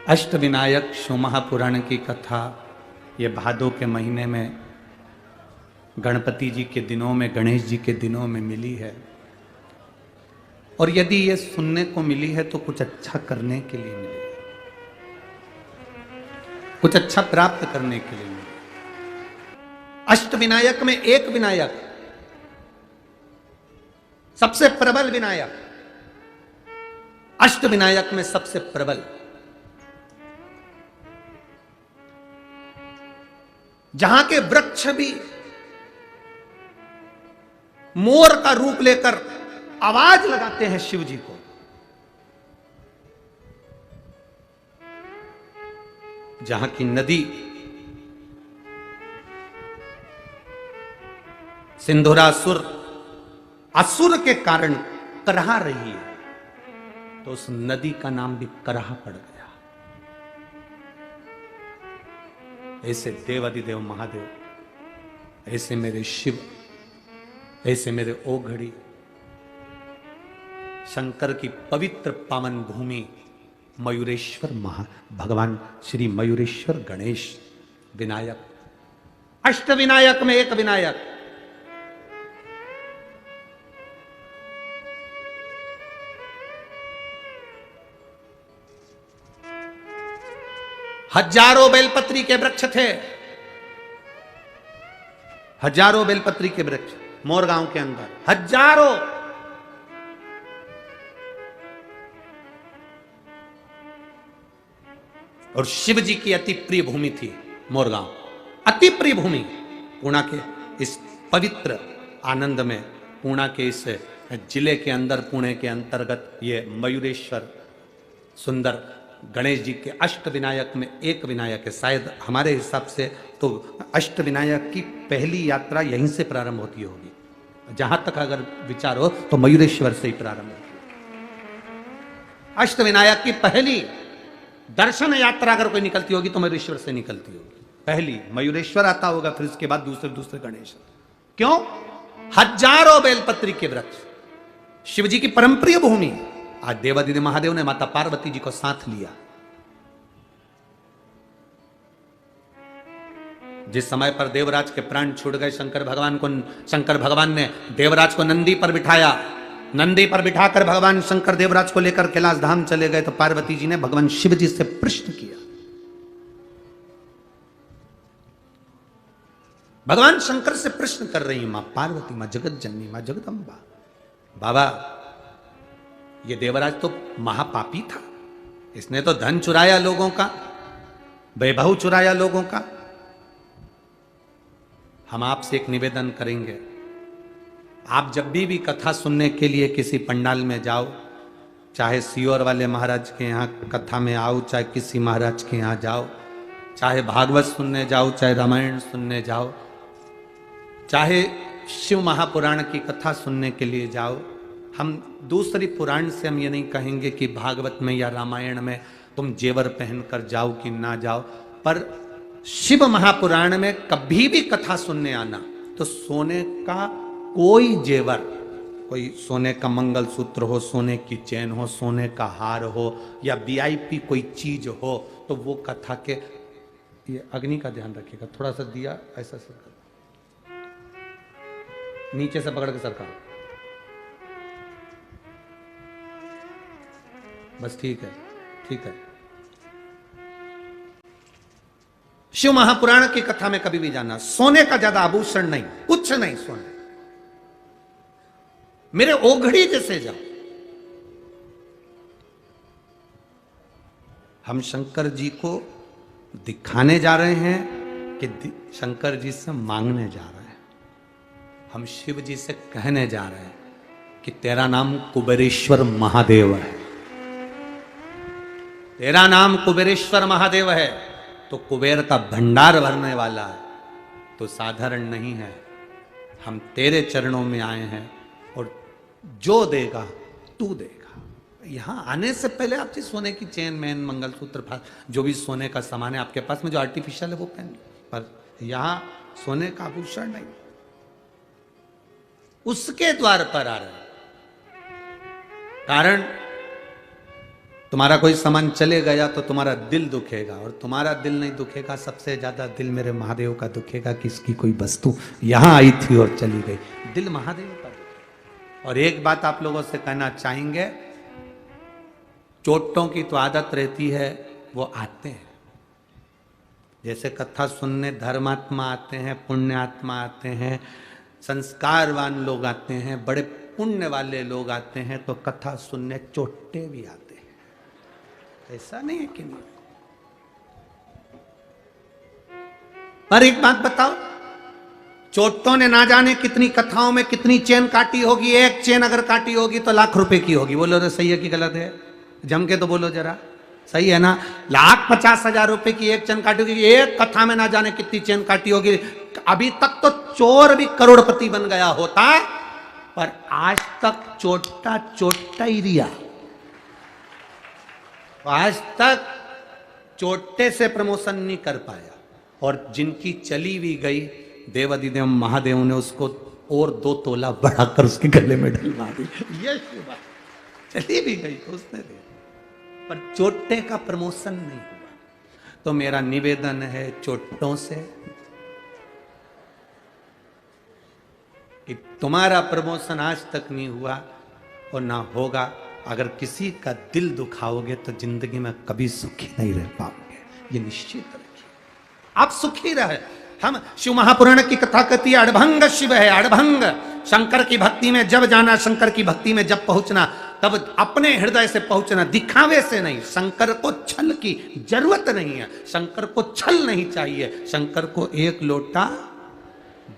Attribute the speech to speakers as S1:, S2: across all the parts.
S1: अष्टविनायक शिव महापुराण की कथा ये भादों के महीने में गणपति जी के दिनों में, गणेश जी के दिनों में मिली है। और यदि ये सुनने को मिली है तो कुछ अच्छा करने के लिए मिली है, कुछ अच्छा प्राप्त करने के लिए मिली। अष्टविनायक में एक विनायक, सबसे प्रबल विनायक, अष्टविनायक में सबसे प्रबल, जहां के वृक्ष भी मोर का रूप लेकर आवाज लगाते हैं शिव जी को, जहां की नदी सिंधुरासुर असुर के कारण कराह रही है, तो उस नदी का नाम भी कराह पड़ गया। ऐसे देवादिदेव महादेव, ऐसे मेरे शिव, ऐसे मेरे ओघड़ी, शंकर की पवित्र पावन भूमि मयूरेश्वर भगवान श्री मयूरेश्वर गणेश विनायक, अष्टविनायक में एक विनायक। हजारों बेलपत्री के वृक्ष थे, हजारों बेलपत्री के वृक्ष मोरगांव के अंदर, हजारों। और शिव जी की अति प्रिय भूमि थी मोरगांव, अति प्रिय भूमि। पूना के इस पवित्र आनंद में, पूना के इस जिले के अंदर, पुणे के अंतर्गत ये मयूरेश्वर सुंदर गणेश जी के अष्टविनायक में एक विनायक है। शायद हमारे हिसाब से तो अष्टविनायक की पहली यात्रा यहीं से प्रारंभ होती होगी, जहां तक अगर विचार हो तो मयूरेश्वर से ही प्रारंभ होती है। अष्टविनायक की पहली दर्शन यात्रा अगर कोई निकलती होगी तो मयूरेश्वर से निकलती होगी। पहली मयूरेश्वर आता होगा, फिर उसके बाद दूसरे दूसरे गणेश। क्यों? हजारों बेलपत्री के वृक्ष, शिव जी की परम प्रिय भूमि। आज देवादिदेव महादेव ने माता पार्वती जी को साथ लिया। जिस समय पर देवराज के प्राण छूट गए, शंकर भगवान ने देवराज को नंदी पर बिठाया। नंदी पर बिठाकर भगवान शंकर देवराज को लेकर कैलाश धाम चले गए, तो पार्वती जी ने भगवान शिव जी से प्रश्न किया। भगवान शंकर से प्रश्न कर रही मां पार्वती, मां जगत जननी, मां जगदम्बा, बाबा ये देवराज तो महापापी था, इसने तो धन चुराया लोगों का, वैभव चुराया लोगों का। हम आपसे एक निवेदन करेंगे, आप जब भी कथा सुनने के लिए किसी पंडाल में जाओ, चाहे सियोर वाले महाराज के यहाँ कथा में आओ, चाहे किसी महाराज के यहाँ जाओ, चाहे भागवत सुनने जाओ, चाहे रामायण सुनने जाओ, चाहे शिव महापुराण की कथा सुनने के लिए जाओ, हम दूसरी पुराण से हम ये नहीं कहेंगे कि भागवत में या रामायण में तुम जेवर पहनकर जाओ कि ना जाओ, पर शिव महापुराण में कभी भी कथा सुनने आना तो सोने का कोई जेवर, कोई सोने का मंगलसूत्र हो, सोने की चेन हो, सोने का हार हो, या वीआईपी कोई चीज हो, तो वो कथा के, ये अग्नि का ध्यान रखिएगा, थोड़ा सा दिया ऐसा सरकार, नीचे से पकड़ के सरकार, बस ठीक है, ठीक है। शिव महापुराण की कथा में कभी भी जाना, सोने का ज्यादा आभूषण नहीं, कुछ नहीं सोने, मेरे ओघड़ी जैसे जाओ। हम शंकर जी को दिखाने जा रहे हैं कि शंकर जी से मांगने जा रहे हैं। हम शिव जी से कहने जा रहे हैं कि तेरा नाम कुबेरेश्वर महादेव है, तेरा नाम कुबेरेश्वर महादेव है, तो कुबेर का भंडार भरने वाला है, तो साधारण नहीं है। हम तेरे चरणों में आए हैं और जो देगा तू देगा। यहां आने से पहले आप सोने की चेन, मैन, मंगलसूत्र, जो भी सोने का सामान है आपके पास में, जो आर्टिफिशियल है वो पहन लो, पर यहां सोने का आभूषण नहीं। उसके द्वार पर आ रहे, कारण तुम्हारा कोई सामान चले गया तो तुम्हारा दिल दुखेगा, और तुम्हारा दिल नहीं दुखेगा, सबसे ज्यादा दिल मेरे महादेव का दुखेगा कि इसकी कोई वस्तु यहां आई थी और चली गई। दिल महादेव का। और एक बात आप लोगों से कहना चाहेंगे, चोटों की तो आदत रहती है, वो आते हैं। जैसे कथा सुनने धर्मात्मा आते हैं, पुण्यात्मा आते हैं, संस्कारवान लोग आते हैं, बड़े पुण्य वाले लोग आते हैं, तो कथा सुनने चोटे भी आते हैं। ऐसा नहीं है कि नहीं। पर एक बात बताओ, चोटों ने ना जाने कितनी कथाओं में कितनी चेन काटी होगी। एक चेन अगर काटी होगी तो लाख रुपए की होगी। बोलो रे, सही है कि गलत है? जम के तो बोलो जरा, सही है ना? 1,50,000 रुपए की एक चेन काटी होगी। एक कथा में ना जाने कितनी चेन काटी होगी। अभी तक तो चोर भी करोड़पति बन गया होता, पर आज तक चोटा ही रिया। आज तक चोटे से प्रमोशन नहीं कर पाया। और जिनकी चली भी गई, देवादिदेव महादेव ने उसको और 2 तोला बढ़ाकर उसके गले में डलवा दी। ये चली भी गई तो उसने दिया, पर चोटे का प्रमोशन नहीं हुआ। तो मेरा निवेदन है चोटों से कि तुम्हारा प्रमोशन आज तक नहीं हुआ और ना होगा। अगर किसी का दिल दुखाओगे तो जिंदगी में कभी सुखी नहीं रह पाओगे, ये निश्चित रखिए। आप सुखी रहे। हम शिव महापुराण की कथा कहती है, अड़भंग शिव है, अड़भंग। शंकर की भक्ति में जब जाना, शंकर की भक्ति में जब पहुंचना, तब अपने हृदय से पहुंचना, दिखावे से नहीं। शंकर को छल की जरूरत नहीं है, शंकर को छल नहीं चाहिए, शंकर को एक लोटा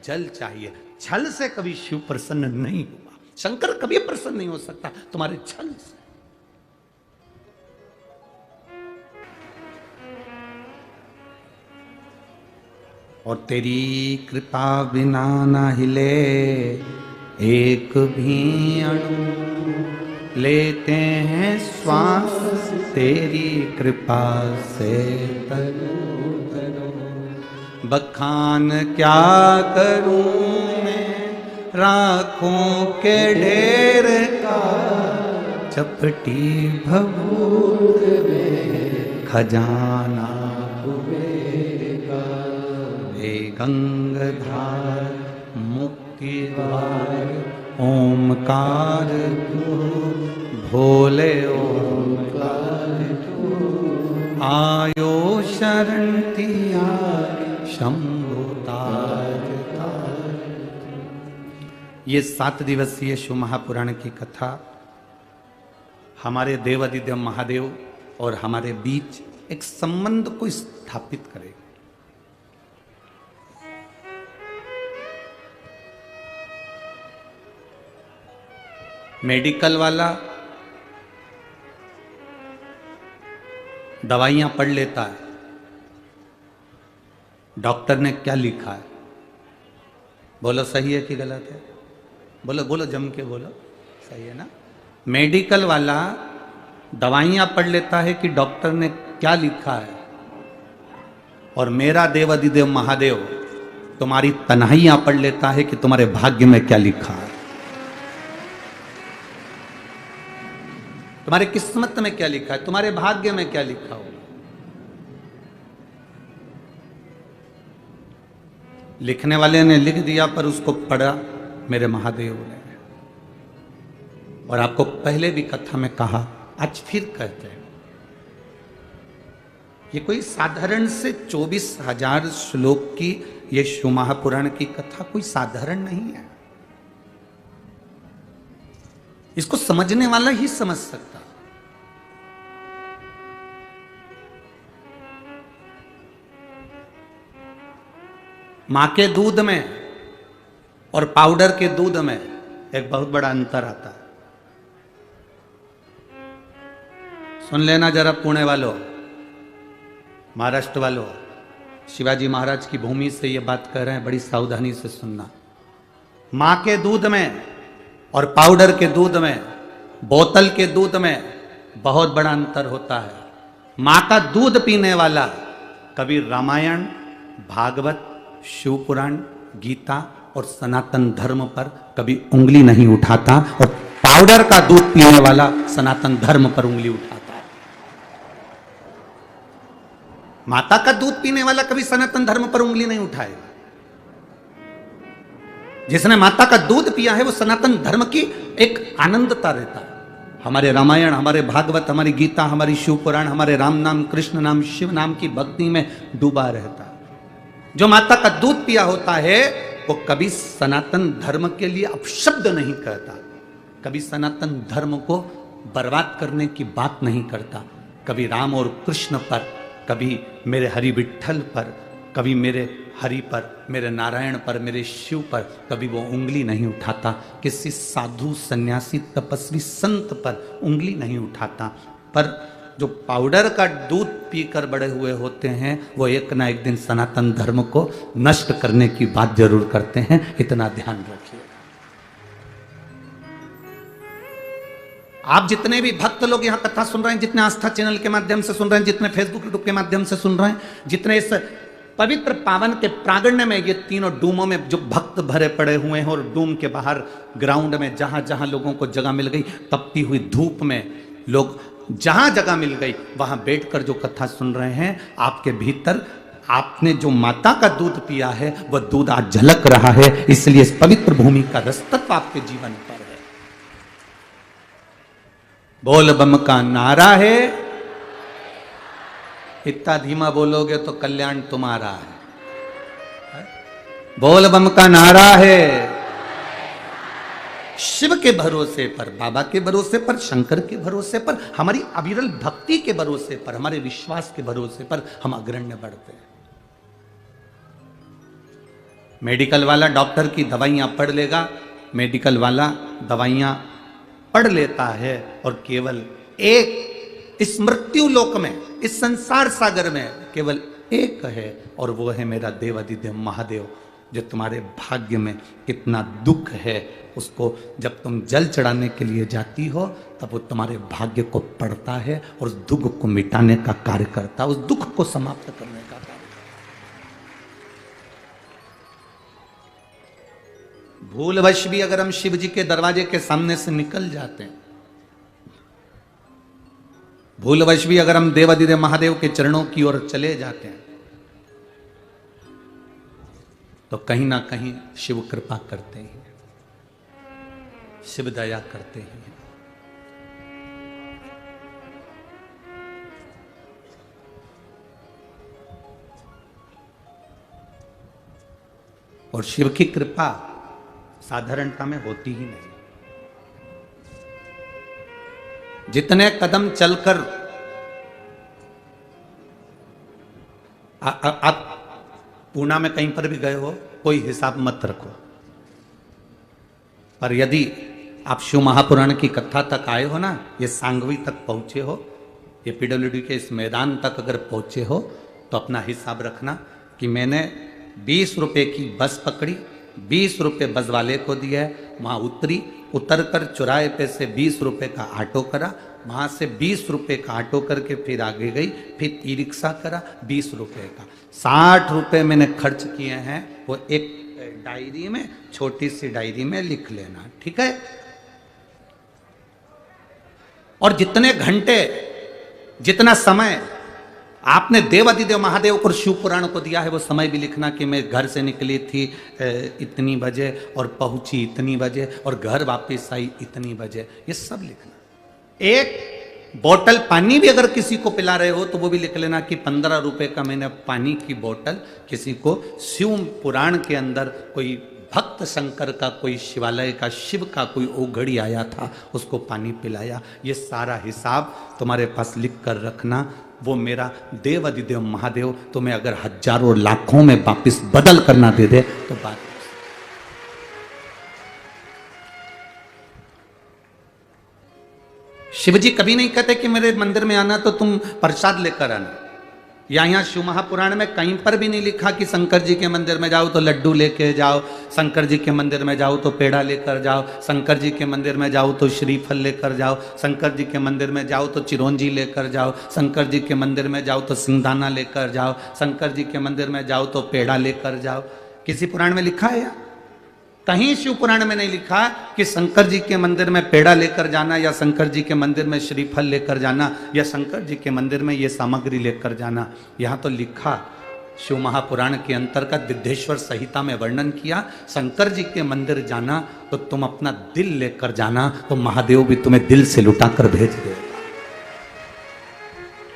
S1: जल चाहिए। छल से कभी शिव प्रसन्न नहीं हुआ। शंकर कभी प्रसन्न नहीं हो सकता तुम्हारे छल से। और तेरी कृपा बिना ना हिले एक भी अणु, लेते हैं श्वास तेरी कृपा से तनु तनु। बखान क्या करूं मैं राखों के ढेर का, चपटी भभूत में खजाना गंगधार मुक्ति द्वार ओमकार तू, भोले ओमकार तू, आयो शरण तिया शंभु ताज ताज। ये 7 दिवसीय शिव महापुराण की कथा हमारे देवादिदेव महादेव और हमारे बीच एक संबंध को स्थापित करेगी। मेडिकल वाला दवाइयां पढ़ लेता है, डॉक्टर ने क्या लिखा है, बोलो सही है कि गलत है? बोलो बोलो, जम के बोलो, सही है ना? मेडिकल वाला दवाइयां पढ़ लेता है कि डॉक्टर ने क्या लिखा है, और मेरा देवादिदेव महादेव तुम्हारी तन्हाइयां पढ़ लेता है कि तुम्हारे भाग्य में क्या लिखा है, तुम्हारे किस्मत में क्या लिखा है, तुम्हारे भाग्य में क्या लिखा हो। लिखने वाले ने लिख दिया, पर उसको पढ़ा मेरे महादेव ने। और आपको पहले भी कथा में कहा, आज फिर कहते हैं, ये कोई साधारण से 24,000 श्लोक की ये शिव महापुराण की कथा कोई साधारण नहीं है। इसको समझने वाला ही समझ सकता। मां के दूध में और पाउडर के दूध में एक बहुत बड़ा अंतर आता है। सुन लेना जरा पुणे वालों, महाराष्ट्र वालों, शिवाजी महाराज की भूमि से ये बात कर रहे हैं, बड़ी सावधानी से सुनना। मां के दूध में और पाउडर के दूध में, बोतल के दूध में बहुत बड़ा अंतर होता है। मां का दूध पीने वाला कभी रामायण, भागवत, शिव पुराण, गीता और सनातन धर्म पर कभी उंगली नहीं उठाता, और पाउडर का दूध पीने वाला सनातन धर्म पर उंगली उठाता है। माता का दूध पीने वाला कभी सनातन धर्म पर उंगली नहीं उठाएगा। जिसने माता का दूध पिया है वो सनातन धर्म की एक आनंदता रहता है। हमारे रामायण, हमारे भागवत, हमारी गीता, हमारी शिव पुराण, हमारे राम नाम, कृष्ण नाम, शिव नाम की भक्ति में डूबा रहता है। जो माता का दूध पिया होता है वो कभी सनातन धर्म के लिए अपशब्द नहीं कहता, कभी सनातन धर्म को बर्बाद करने की बात नहीं करता। कभी राम और कृष्ण पर, कभी मेरे हरि विठ्ठल पर, कभी मेरे हरि पर, मेरे नारायण पर, मेरे शिव पर कभी वो उंगली नहीं उठाता। किसी साधु, सन्यासी, तपस्वी, संत पर उंगली नहीं उठाता। पर जो पाउडर का दूध पीकर बड़े हुए होते हैं वो एक ना एक दिन सनातन धर्म को नष्ट करने की बात जरूर करते हैं, इतना ध्यान रखिए। आप जितने भी भक्त लोग यहाँ कथा सुन रहे हैं, जितने आस्था चैनल के माध्यम से सुन रहे हैं, जितने फेसबुक यूट्यूब के माध्यम से सुन रहे हैं, जितने इस पवित्र पावन के प्रांगण में, ये तीनों डूमों में जो भक्त भरे पड़े हुए हैं और डूम के बाहर ग्राउंड में जहां जहां लोगों को जगह मिल गई, तपती हुई धूप में लोग जहां जगह मिल गई वहां बैठकर जो कथा सुन रहे हैं, आपके भीतर आपने जो माता का दूध पिया है वह दूध आज झलक रहा है। इसलिए इस पवित्र भूमि का रसतत्व आपके जीवन पर है। बोल बम का नारा है, इतना धीमा बोलोगे तो कल्याण तुम्हारा है। बोल बम का नारा है। शिव के भरोसे पर, बाबा के भरोसे पर, शंकर के भरोसे पर, हमारी अविरल भक्ति के भरोसे पर, हमारे विश्वास के भरोसे पर हम अग्रण्य बढ़ते हैं। मेडिकल वाला डॉक्टर की दवाइयां पढ़ लेगा, मेडिकल वाला दवाइयां पढ़ लेता है और केवल एक इस मृत्यु लोक में, इस संसार सागर में केवल एक है और वो है मेरा देवादिदेव महादेव। जो तुम्हारे भाग्य में कितना दुख है उसको जब तुम जल चढ़ाने के लिए जाती हो तब वो तुम्हारे भाग्य को पढ़ता है और उस दुख को मिटाने का कार्य करता है, उस दुख को समाप्त करने का कार्य। भूलवश भी अगर हम शिव जी के दरवाजे के सामने से निकल जाते हैं, भूलवश भी अगर हम देवादिदेव महादेव के चरणों की ओर चले जाते हैं तो कहीं ना कहीं शिव कृपा करते हैं, शिव दया करते हैं। और शिव की कृपा साधारणता में होती ही नहीं। जितने कदम चलकर आप पूना में कहीं पर भी गए हो, कोई हिसाब मत रखो, पर यदि आप शिव महापुराण की कथा तक आए हो ना, ये सांगवी तक पहुंचे हो, ये पीडब्ल्यूडी के इस मैदान तक अगर पहुंचे हो तो अपना हिसाब रखना कि मैंने 20 रुपए की बस पकड़ी, 20 रुपए बस वाले को दिया, वहां उतरी, उतरकर चौराहे पे से 20 रुपए का ऑटो करा, वहां से 20 रुपए का ऑटो करके फिर आगे गई, फिर ई रिक्शा करा 20 रुपए का, 60 रुपए मैंने खर्च किए हैं। वो एक डायरी में, छोटी सी डायरी में लिख लेना, ठीक है। और जितने घंटे, जितना समय आपने देवादिदेव महादेव को शिव पुराण को दिया है वो समय भी लिखना कि मैं घर से निकली थी इतनी बजे और पहुंची इतनी बजे और घर वापस आई इतनी बजे, ये सब लिखना। एक बोतल पानी भी अगर किसी को पिला रहे हो तो वो भी लिख लेना कि 15 रुपए का मैंने पानी की बोतल किसी को शिव पुराण के अंदर कोई भक्त शंकर का, कोई शिवालय का, शिव का कोई ओघड़ी आया था उसको पानी पिलाया। ये सारा हिसाब तुम्हारे पास लिख कर रखना। वो मेरा देवादिदेव महादेव तुम्हें अगर हजारों लाखों में वापिस बदल करना दे दे तो बात। शिवजी कभी नहीं कहते कि मेरे मंदिर में आना तो तुम प्रसाद लेकर आना। यहाँ शिव महापुराण में कहीं पर भी नहीं लिखा कि शंकर जी के मंदिर में जाओ तो लड्डू लेके जाओ, शंकर जी के मंदिर में जाओ तो पेड़ा लेकर जाओ, शंकर जी के मंदिर में जाओ तो श्रीफल लेकर जाओ, शंकर जी के मंदिर में जाओ तो चिरौंजी लेकर जाओ, शंकर जी के मंदिर में जाओ तो सिंगदाना लेकर जाओ, शंकर जी के मंदिर में जाओ तो पेड़ा लेकर जाओ। किसी पुराण में लिखा है या? कहीं शिव पुराण में नहीं लिखा कि शंकर जी के मंदिर में पेड़ा लेकर जाना, या शंकर जी के मंदिर में श्रीफल लेकर जाना, या शंकर जी के मंदिर में ये सामग्री लेकर जाना। यहां तो लिखा, शिव महापुराण के अंतर्गत विद्धेश्वर संहिता में वर्णन किया, शंकर जी के मंदिर जाना तो तुम अपना दिल लेकर जाना, तो महादेव भी तुम्हें दिल से लुटा कर भेज देगा।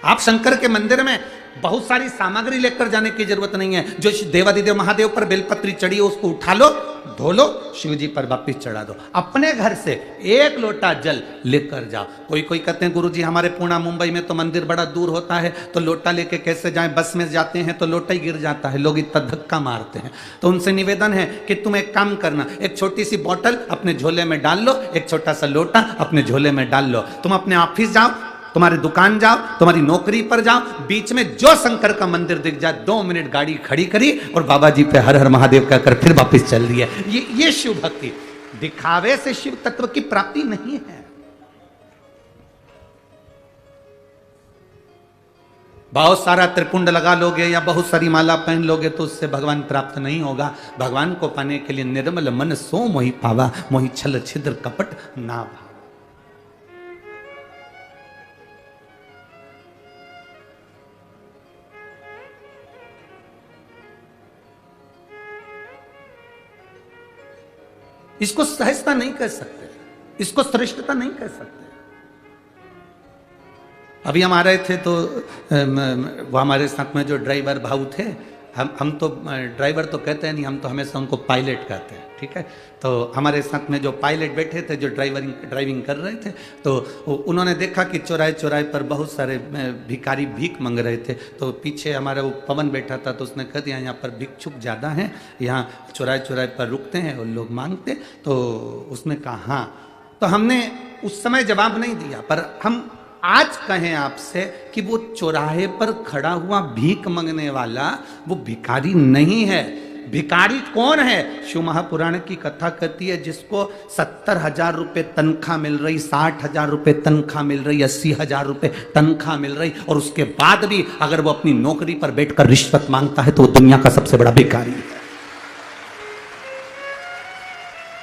S1: आप शंकर के मंदिर में बहुत सारी सामग्री लेकर जाने की जरूरत नहीं है। जो देवादिदेव महादेव पर बेलपत्री चढ़ी हो उसको उठा लो, धो लो, शिव जी पर वापिस चढ़ा दो। अपने घर से एक लोटा जल लेकर जाओ। कोई कोई कहते हैं गुरुजी हमारे पुणे मुंबई में तो मंदिर बड़ा दूर होता है, तो लोटा लेके कैसे जाएं, बस में जाते हैं तो लोटा ही गिर जाता है, लोग इतना धक्का मारते हैं। तो उनसे निवेदन है कि तुम एक काम करना, एक छोटी सी बोतल अपने झोले में डाल लो, एक छोटा सा लोटा अपने झोले में डाल लो। तुम अपने ऑफिस जाओ, तुम्हारी दुकान जाओ, तुम्हारी नौकरी पर जाओ, बीच में जो शंकर का मंदिर दिख जाए 2 मिनट गाड़ी खड़ी करी और बाबा जी पे हर हर महादेव कहकर फिर वापस चल रही है। ये शिव भक्ति। दिखावे से शिव तत्व की प्राप्ति नहीं है। बहुत सारा त्रिपुंड लगा लोगे या बहुत सारी माला पहन लोगे तो उससे भगवान प्राप्त नहीं होगा। भगवान को पाने के लिए निर्मल मन सो मोहि पावा, मोहि छल छिद्र कपट ना भावा। इसको सहजता नहीं कह सकते, इसको श्रेष्ठता नहीं कह सकते। अभी हम आ रहे थे तो वो हमारे साथ में जो ड्राइवर भाऊ थे, हम तो ड्राइवर तो कहते हैं नहीं, हम तो हमेशा उनको पायलट कहते हैं, ठीक है। तो हमारे साथ में जो पायलट बैठे थे, जो ड्राइविंग कर रहे थे, तो उन्होंने देखा कि चौराहे चौराहे पर बहुत सारे भिखारी भीख मांग रहे थे। तो पीछे हमारा वो पवन बैठा था, तो उसने कह दिया यहाँ पर भिक्षुक ज़्यादा हैं, यहाँ चौराहे चौराहे पर रुकते हैं और लोग मांगते। तो उसने कहा हाँ। तो हमने उस समय जवाब नहीं दिया, पर हम आज कहें आपसे कि वो चौराहे पर खड़ा हुआ भीख मांगने वाला वो भिखारी नहीं है। भिखारी कौन है? शिव महापुराण की कथा कहती है जिसको 70,000 रुपए तनख्वाह मिल रही, 60,000 रुपए तनख्वाह मिल रही, 80,000 रुपए तनख्वाह मिल रही, और उसके बाद भी अगर वो अपनी नौकरी पर बैठकर रिश्वत मांगता है तो वो दुनिया का सबसे बड़ा भिखारी है।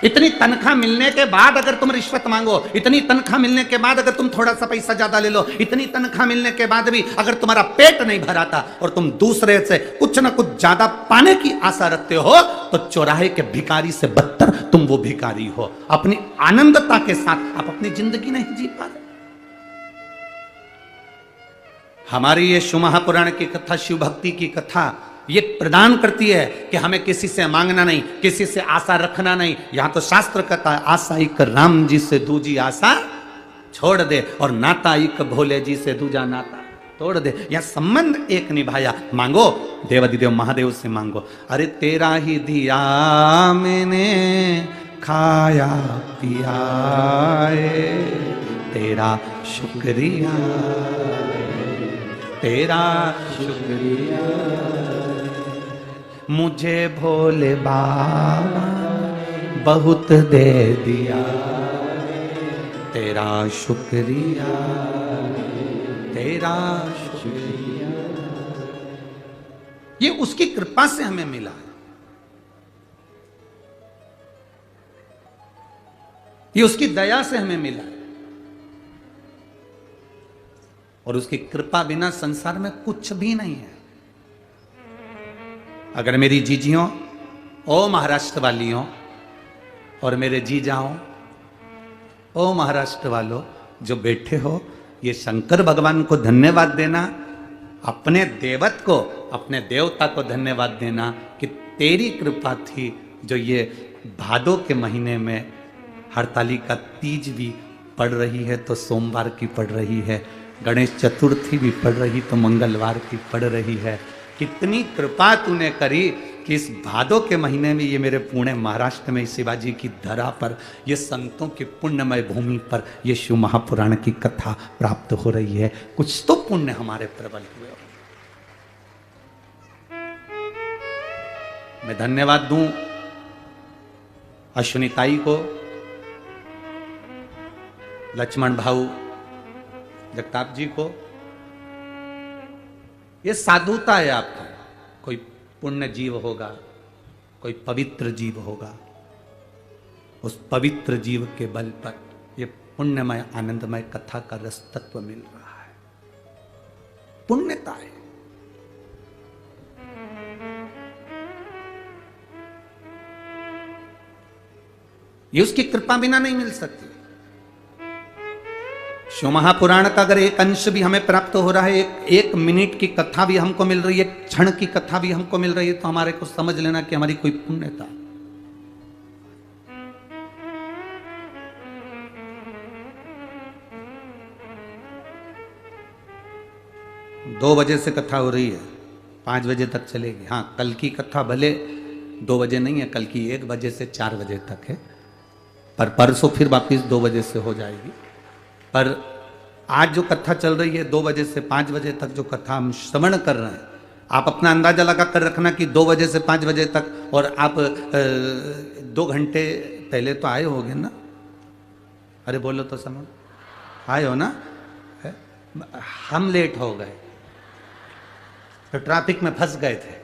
S1: इतनी तनख्वाह मिलने के बाद अगर तुम रिश्वत मांगो, इतनी तनख्वाह मिलने के बाद अगर तुम थोड़ा सा पैसा ज्यादा ले लो, इतनी तनख्वाह मिलने के बाद भी अगर तुम्हारा पेट नहीं भराता और तुम दूसरे से कुछ ना कुछ ज्यादा पाने की आशा रखते हो, तो चौराहे के भिखारी से बदतर तुम वो भिखारी हो। अपनी आनंदता के साथ आप अपनी जिंदगी नहीं जी पा रहे। हमारी ये शिव महापुराण की कथा, शिव भक्ति की कथा ये प्रदान करती है कि हमें किसी से मांगना नहीं, किसी से आशा रखना नहीं। यहां तो शास्त्र कहता है आशा एक राम जी से दूजी आशा छोड़ दे, और नाता एक भोले जी से दूजा नाता तोड़ दे। यह संबंध एक निभाया, मांगो देवादिदेव महादेव से मांगो। अरे तेरा ही दिया मैंने खाया पिया, तेरा शुक्रिया, तेरा शुक्रिया, मुझे भोले बाबा बहुत दे दिया, तेरा शुक्रिया, तेरा शुक्रिया। ये उसकी कृपा से हमें मिला है, ये उसकी दया से हमें मिला है, और उसकी कृपा बिना संसार में कुछ भी नहीं है। अगर मेरी जीजियों, ओ महाराष्ट्र वालियों, और मेरे जीजाओं, ओ महाराष्ट्र वालों जो बैठे हो, ये शंकर भगवान को धन्यवाद देना, अपने देवत को, अपने देवता को धन्यवाद देना कि तेरी कृपा थी जो ये भादों के महीने में हरतालिका तीज भी पड़ रही है तो सोमवार की पड़ रही है, गणेश चतुर्थी भी पड़ रही तो मंगलवार की पड़ रही है। कितनी कृपा तूने करी कि इस भादों के महीने में ये मेरे पुणे महाराष्ट्र में शिवाजी की धरा पर, ये संतों की पुण्यमय भूमि पर ये शिव महापुराण की कथा प्राप्त हो रही है। कुछ तो पुण्य हमारे प्रबल हुए। मैं धन्यवाद दूं अश्विनी ताई को, लक्ष्मण भाऊ जगताप जी को। ये साधुता है आपका। कोई पुण्य जीव होगा, कोई पवित्र जीव होगा, उस पवित्र जीव के बल पर ये पुण्यमय आनंदमय कथा का रस तत्व मिल रहा है। पुण्यता है। ये उसकी कृपा बिना नहीं मिल सकती। शिव महापुराण का अगर एक अंश भी हमें प्राप्त हो रहा है, एक मिनट की कथा भी हमको मिल रही है, एक क्षण की कथा भी हमको मिल रही है, तो हमारे को समझ लेना कि हमारी कोई पुण्यता। 2 बजे से कथा हो रही है, 5 बजे तक चलेगी। हाँ, कल की कथा भले 2 बजे नहीं है, कल की 1 बजे से 4 बजे तक है, पर परसों फिर वापिस 2 बजे से हो जाएगी। पर आज जो कथा चल रही है 2 बजे से 5 बजे तक जो कथा हम श्रवण कर रहे हैं, आप अपना अंदाजा लगा कर रखना कि 2 बजे से 5 बजे तक, और आप 2 घंटे पहले तो आए होगे ना। अरे बोलो तो समझ, आए हो ना। हम लेट हो गए तो ट्रैफिक में फंस गए थे,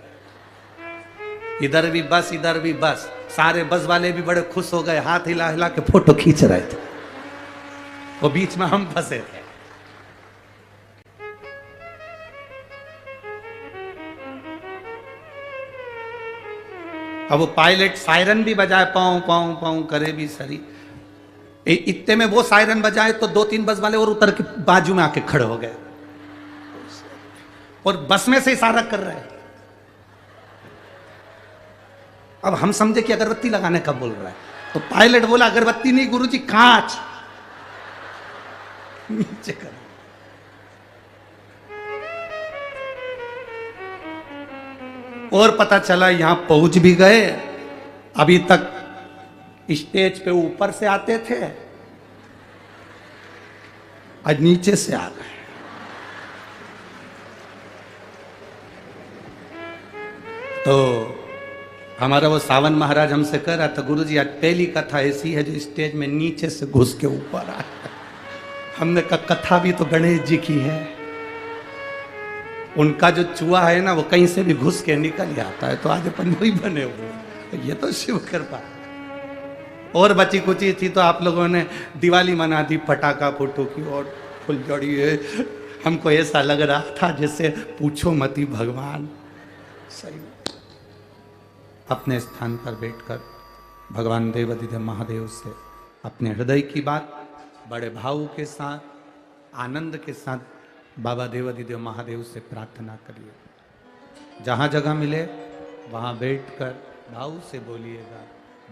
S1: इधर भी बस इधर भी बस, सारे बस वाले भी बड़े खुश हो गए, हाथ हिला हिला के फोटो खींच रहे थे, वो बीच में हम फंसे थे। अब वो पायलट सायरन भी बजाए, पाऊं पाऊं पाऊं करे भी सरी, इतने में वो सायरन बजाए तो 2-3 बस वाले और उतर के बाजू में आके खड़े हो गए और बस में से इशारा कर रहे हैं। अब हम समझे कि अगरबत्ती लगाने का बोल रहा है, तो पायलट बोला अगरबत्ती नहीं गुरुजी, कांच नीचे कर। और पता चला यहां पहुंच भी गए, अभी तक स्टेज पे ऊपर से आते थे, आज नीचे से आ गए। तो हमारा वो सावन महाराज हमसे कह रहा था, गुरुजी आज पहली कथा ऐसी है जो स्टेज में नीचे से घुस के ऊपर आया। हमने कहा कथा भी तो गणेश जी की है, उनका जो चूहा है ना वो कहीं से भी घुस के निकल आता है, तो आज अपन वही बने हुए, ये तो शिव कृपा। और बची कुची थी तो आप लोगों ने दिवाली मना दी, पटाखा फूटू की और फुलझड़ी है। हमको ऐसा लग रहा था जैसे पूछो मती भगवान। सही अपने स्थान पर बैठकर भगवान देवाधिदेव महादेव से अपने हृदय की बात बड़े भाव के साथ, आनंद के साथ बाबा देवाधिदेव महादेव से प्रार्थना करिए। जहाँ जगह मिले वहाँ बैठकर भाव से बोलिएगा,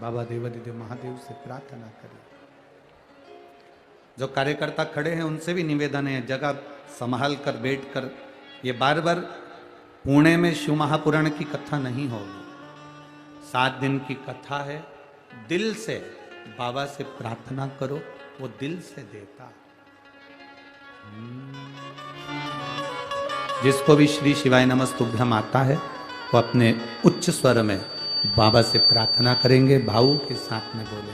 S1: बाबा देवाधिदेव महादेव से प्रार्थना करिए। जो कार्यकर्ता खड़े हैं उनसे भी निवेदन है, जगह संभाल कर बैठकर, ये बार बार पुणे में शिव महापुराण की कथा नहीं होगी, 7 दिन की कथा है। दिल से बाबा से प्रार्थना करो, वो दिल से देता। जिसको भी श्री शिवाय नमस्तुभ्यम आता है वो अपने उच्च स्वर में बाबा से प्रार्थना करेंगे, भाव के साथ में बोलेंगे।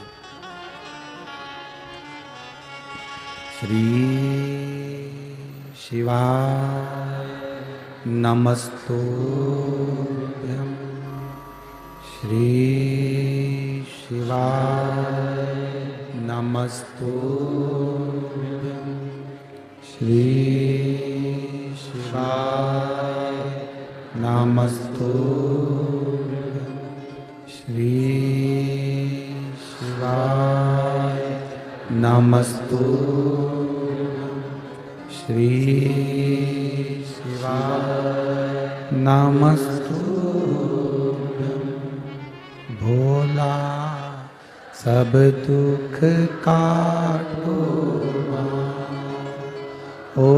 S1: श्री शिवाय नमस्तुभ्यम, श्री शिवाय नमस्तुभ्यम, श्री शिवाय नमस्तुभ्यम, श्री शिवाय नमस्तुभ्यम, श्री शिवाय नमस्तुभ्यम। भोला सब दुख काटो, ओ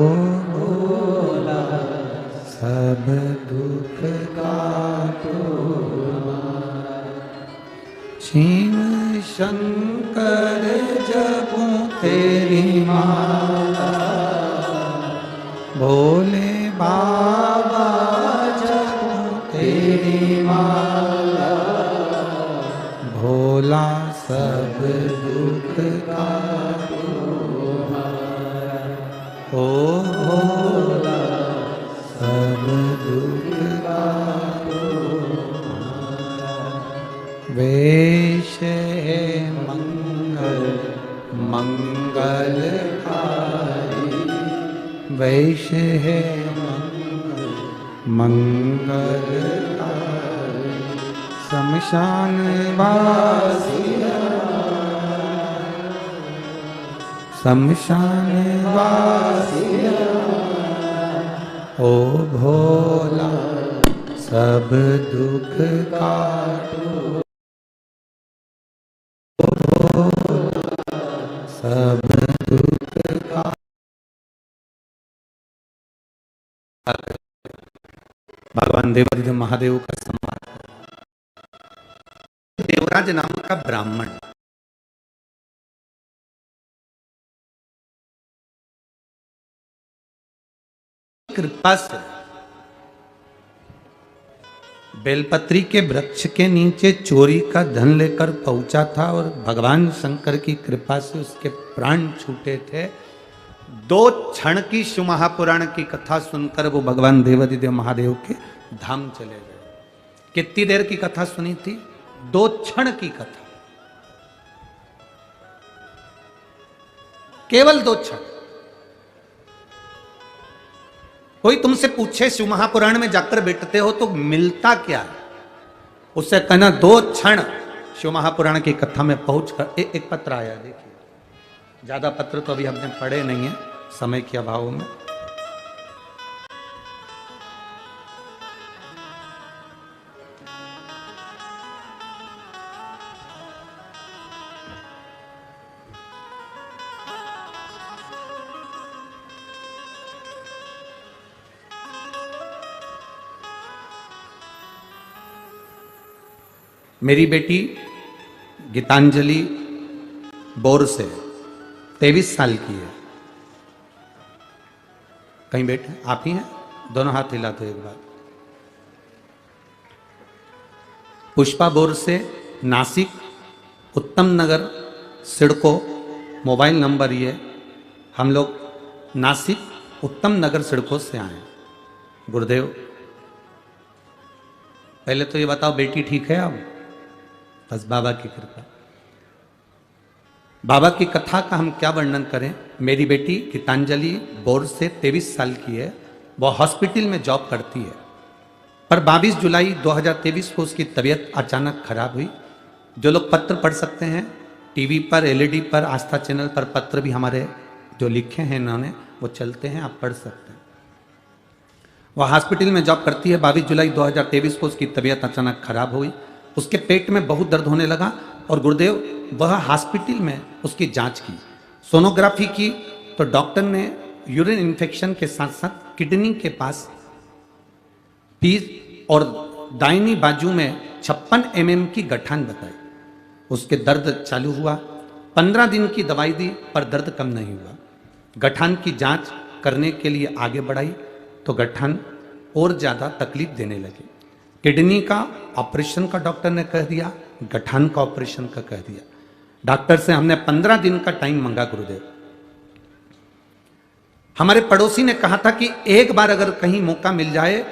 S1: भोला सब दुख काटो, शिव शंकर जपो तेरी माला, भोले बाबा जपो तेरी माला, भोला सब दुख काटो, ओ भोला सब दुख काटो। वेश है मंगल मंगलकारी शमशान वासी शमशान वासी ओ भोला सब दुख काटो सब दुख का भगवान देवादिदेव महादेव का सम्मान। देवराज नाम का ब्राह्मण कृपा से बेलपत्री के वृक्ष के नीचे चोरी का धन लेकर पहुंचा था और भगवान शंकर की कृपा से उसके प्राण छूटे थे। 2 क्षण की शिव महापुराण की कथा सुनकर वो भगवान देवादिदेव महादेव के धाम चले गए। कितनी देर की कथा सुनी थी? 2 क्षण की कथा, केवल 2 क्षण। कोई तुमसे पूछे शिव महापुराण में जाकर बैठते हो तो मिलता क्या है, उससे कहना 2 क्षण शिव महापुराण की कथा में पहुंचकर। एक पत्र आया, देखिए। ज्यादा पत्र तो अभी हमने पढ़े नहीं है समय के अभाव में। मेरी बेटी गीतांजलि बोर से 23 साल की है। कहीं बैठे आप ही हैं? दोनों हाथ हिला दो एक बार। पुष्पा बोर से नासिक उत्तम नगर सिडको, मोबाइल नंबर ये। हम लोग नासिक उत्तम नगर सिडको से आए। गुरुदेव पहले तो ये बताओ बेटी ठीक है अब? बस बाबा की कृपा। बाबा की कथा का हम क्या वर्णन करें। मेरी बेटी गीतांजलि बोर से 23 साल की है। वह हॉस्पिटल में जॉब करती है, पर 22 जुलाई 2023 को उसकी तबीयत अचानक खराब हुई। जो लोग पत्र पढ़ सकते हैं, टीवी पर, एलईडी पर, आस्था चैनल पर पत्र भी हमारे जो लिखे हैं इन्होंने वो चलते हैं, आप पढ़ सकते हैं। वह हॉस्पिटल में जॉब करती है। 22 जुलाई 2023 को उसकी तबीयत अचानक खराब हुई। उसके पेट में बहुत दर्द होने लगा और गुरुदेव वह हॉस्पिटल में उसकी जांच की, सोनोग्राफी की, तो डॉक्टर ने यूरिन इन्फेक्शन के साथ साथ किडनी के पास पीस और दाहिनी बाजू में 56 mm की गठान बताई। उसके दर्द चालू हुआ। 15 दिन की दवाई दी पर दर्द कम नहीं हुआ। गठान की जांच करने के लिए आगे बढ़ाई तो गठान और ज्यादा तकलीफ देने लगी। किडनी का ऑपरेशन का डॉक्टर ने कह दिया, गठान का ऑपरेशन का कह दिया। डॉक्टर से हमने 15 दिन का टाइम मांगा। गुरुदेव हमारे पड़ोसी ने कहा था कि एक बार अगर कहीं मौका मिल जाए,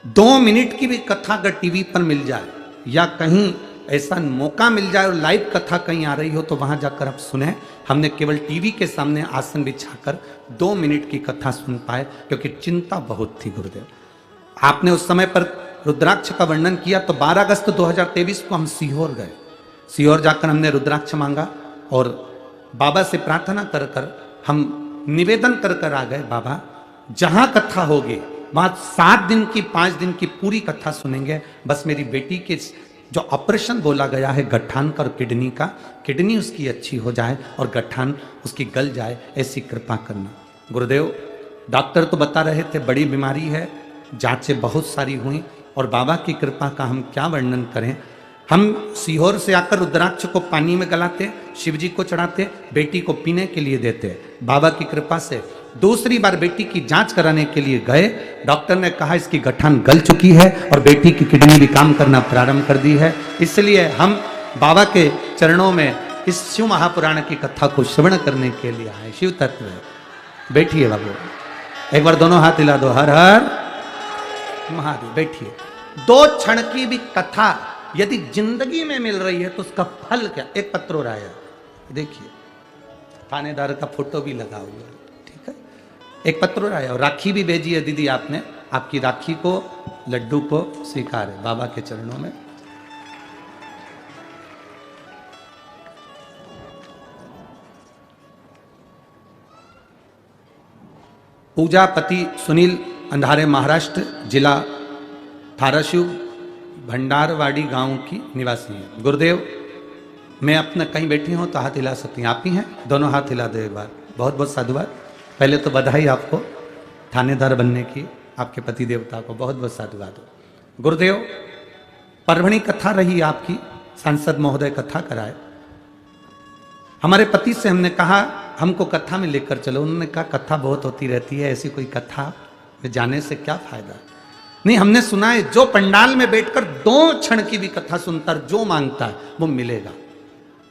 S1: 2 मिनट की भी कथा अगर टीवी पर मिल जाए या कहीं ऐसा मौका मिल जाए और लाइव कथा कहीं आ रही हो तो वहां जाकर आप सुने। हमने केवल टीवी के सामने आसन बिछाकर 2 मिनट की कथा सुन पाए, क्योंकि चिंता बहुत थी। गुरुदेव आपने उस समय पर रुद्राक्ष का वर्णन किया तो 12 अगस्त 2023 को हम सीहोर गए। सीहोर जाकर हमने रुद्राक्ष मांगा और बाबा से प्रार्थना कर कर हम निवेदन कर कर आ गए, बाबा जहां कथा होगी वहां 7 दिन की 5 दिन की पूरी कथा सुनेंगे। बस मेरी बेटी के जो ऑपरेशन बोला गया है गठान का और किडनी का, किडनी उसकी अच्छी हो जाए और गठान उसकी गल जाए, ऐसी कृपा करना। गुरुदेव डॉक्टर तो बता रहे थे बड़ी बीमारी है, जांचें बहुत सारी हुई और बाबा की कृपा का हम क्या वर्णन करें। हम सीहोर से आकर रुद्राक्ष को पानी में गलाते, शिव जी को चढ़ाते, बेटी को पीने के लिए देते। बाबा की कृपा से दूसरी बार बेटी की जांच कराने के लिए गए। डॉक्टर ने कहा इसकी गठान गल चुकी है और बेटी की किडनी भी काम करना प्रारंभ कर दी है। इसलिए हम बाबा के चरणों में इस शिव महापुराण की कथा को श्रवण करने के लिए आए। शिव तत्व बैठिए बाबू, एक बार दोनों हाथ हिला दो। हर हर महादेव। बैठिए। 2 क्षण की भी कथा यदि जिंदगी में मिल रही है तो उसका फल क्या। एक पत्र और आया, देखिए थानेदार का फोटो भी लगा हुआ है, ठीक है। एक पत्र और आया और राखी भी भेजी है दीदी आपने, आपकी राखी को, लड्डू को स्वीकार है बाबा के चरणों में। पूजापति सुनील अंधारे, महाराष्ट्र, जिला धाराशिव भंडारवाड़ी गांव की निवासी है। गुरुदेव, मैं अपना कहीं बैठी हूं तो हाथ हिला सकती हैं, आप ही हैं, दोनों हाथ हिला दो एक बार। बहुत बहुत साधुवाद। पहले तो बधाई आपको थानेदार बनने की, आपके पति देवता को बहुत बहुत साधुवाद हो। गुरुदेव, परभणी कथा रही आपकी, सांसद महोदय कथा कराए। हमारे पति से हमने कहा हमको कथा में लेकर चलो, उन्होंने कहा कथा बहुत होती रहती है, ऐसी कोई कथा में जाने से क्या फायदा। नहीं, हमने सुना है जो पंडाल में बैठकर 2 क्षण की भी कथा सुनता जो मांगता है वो मिलेगा।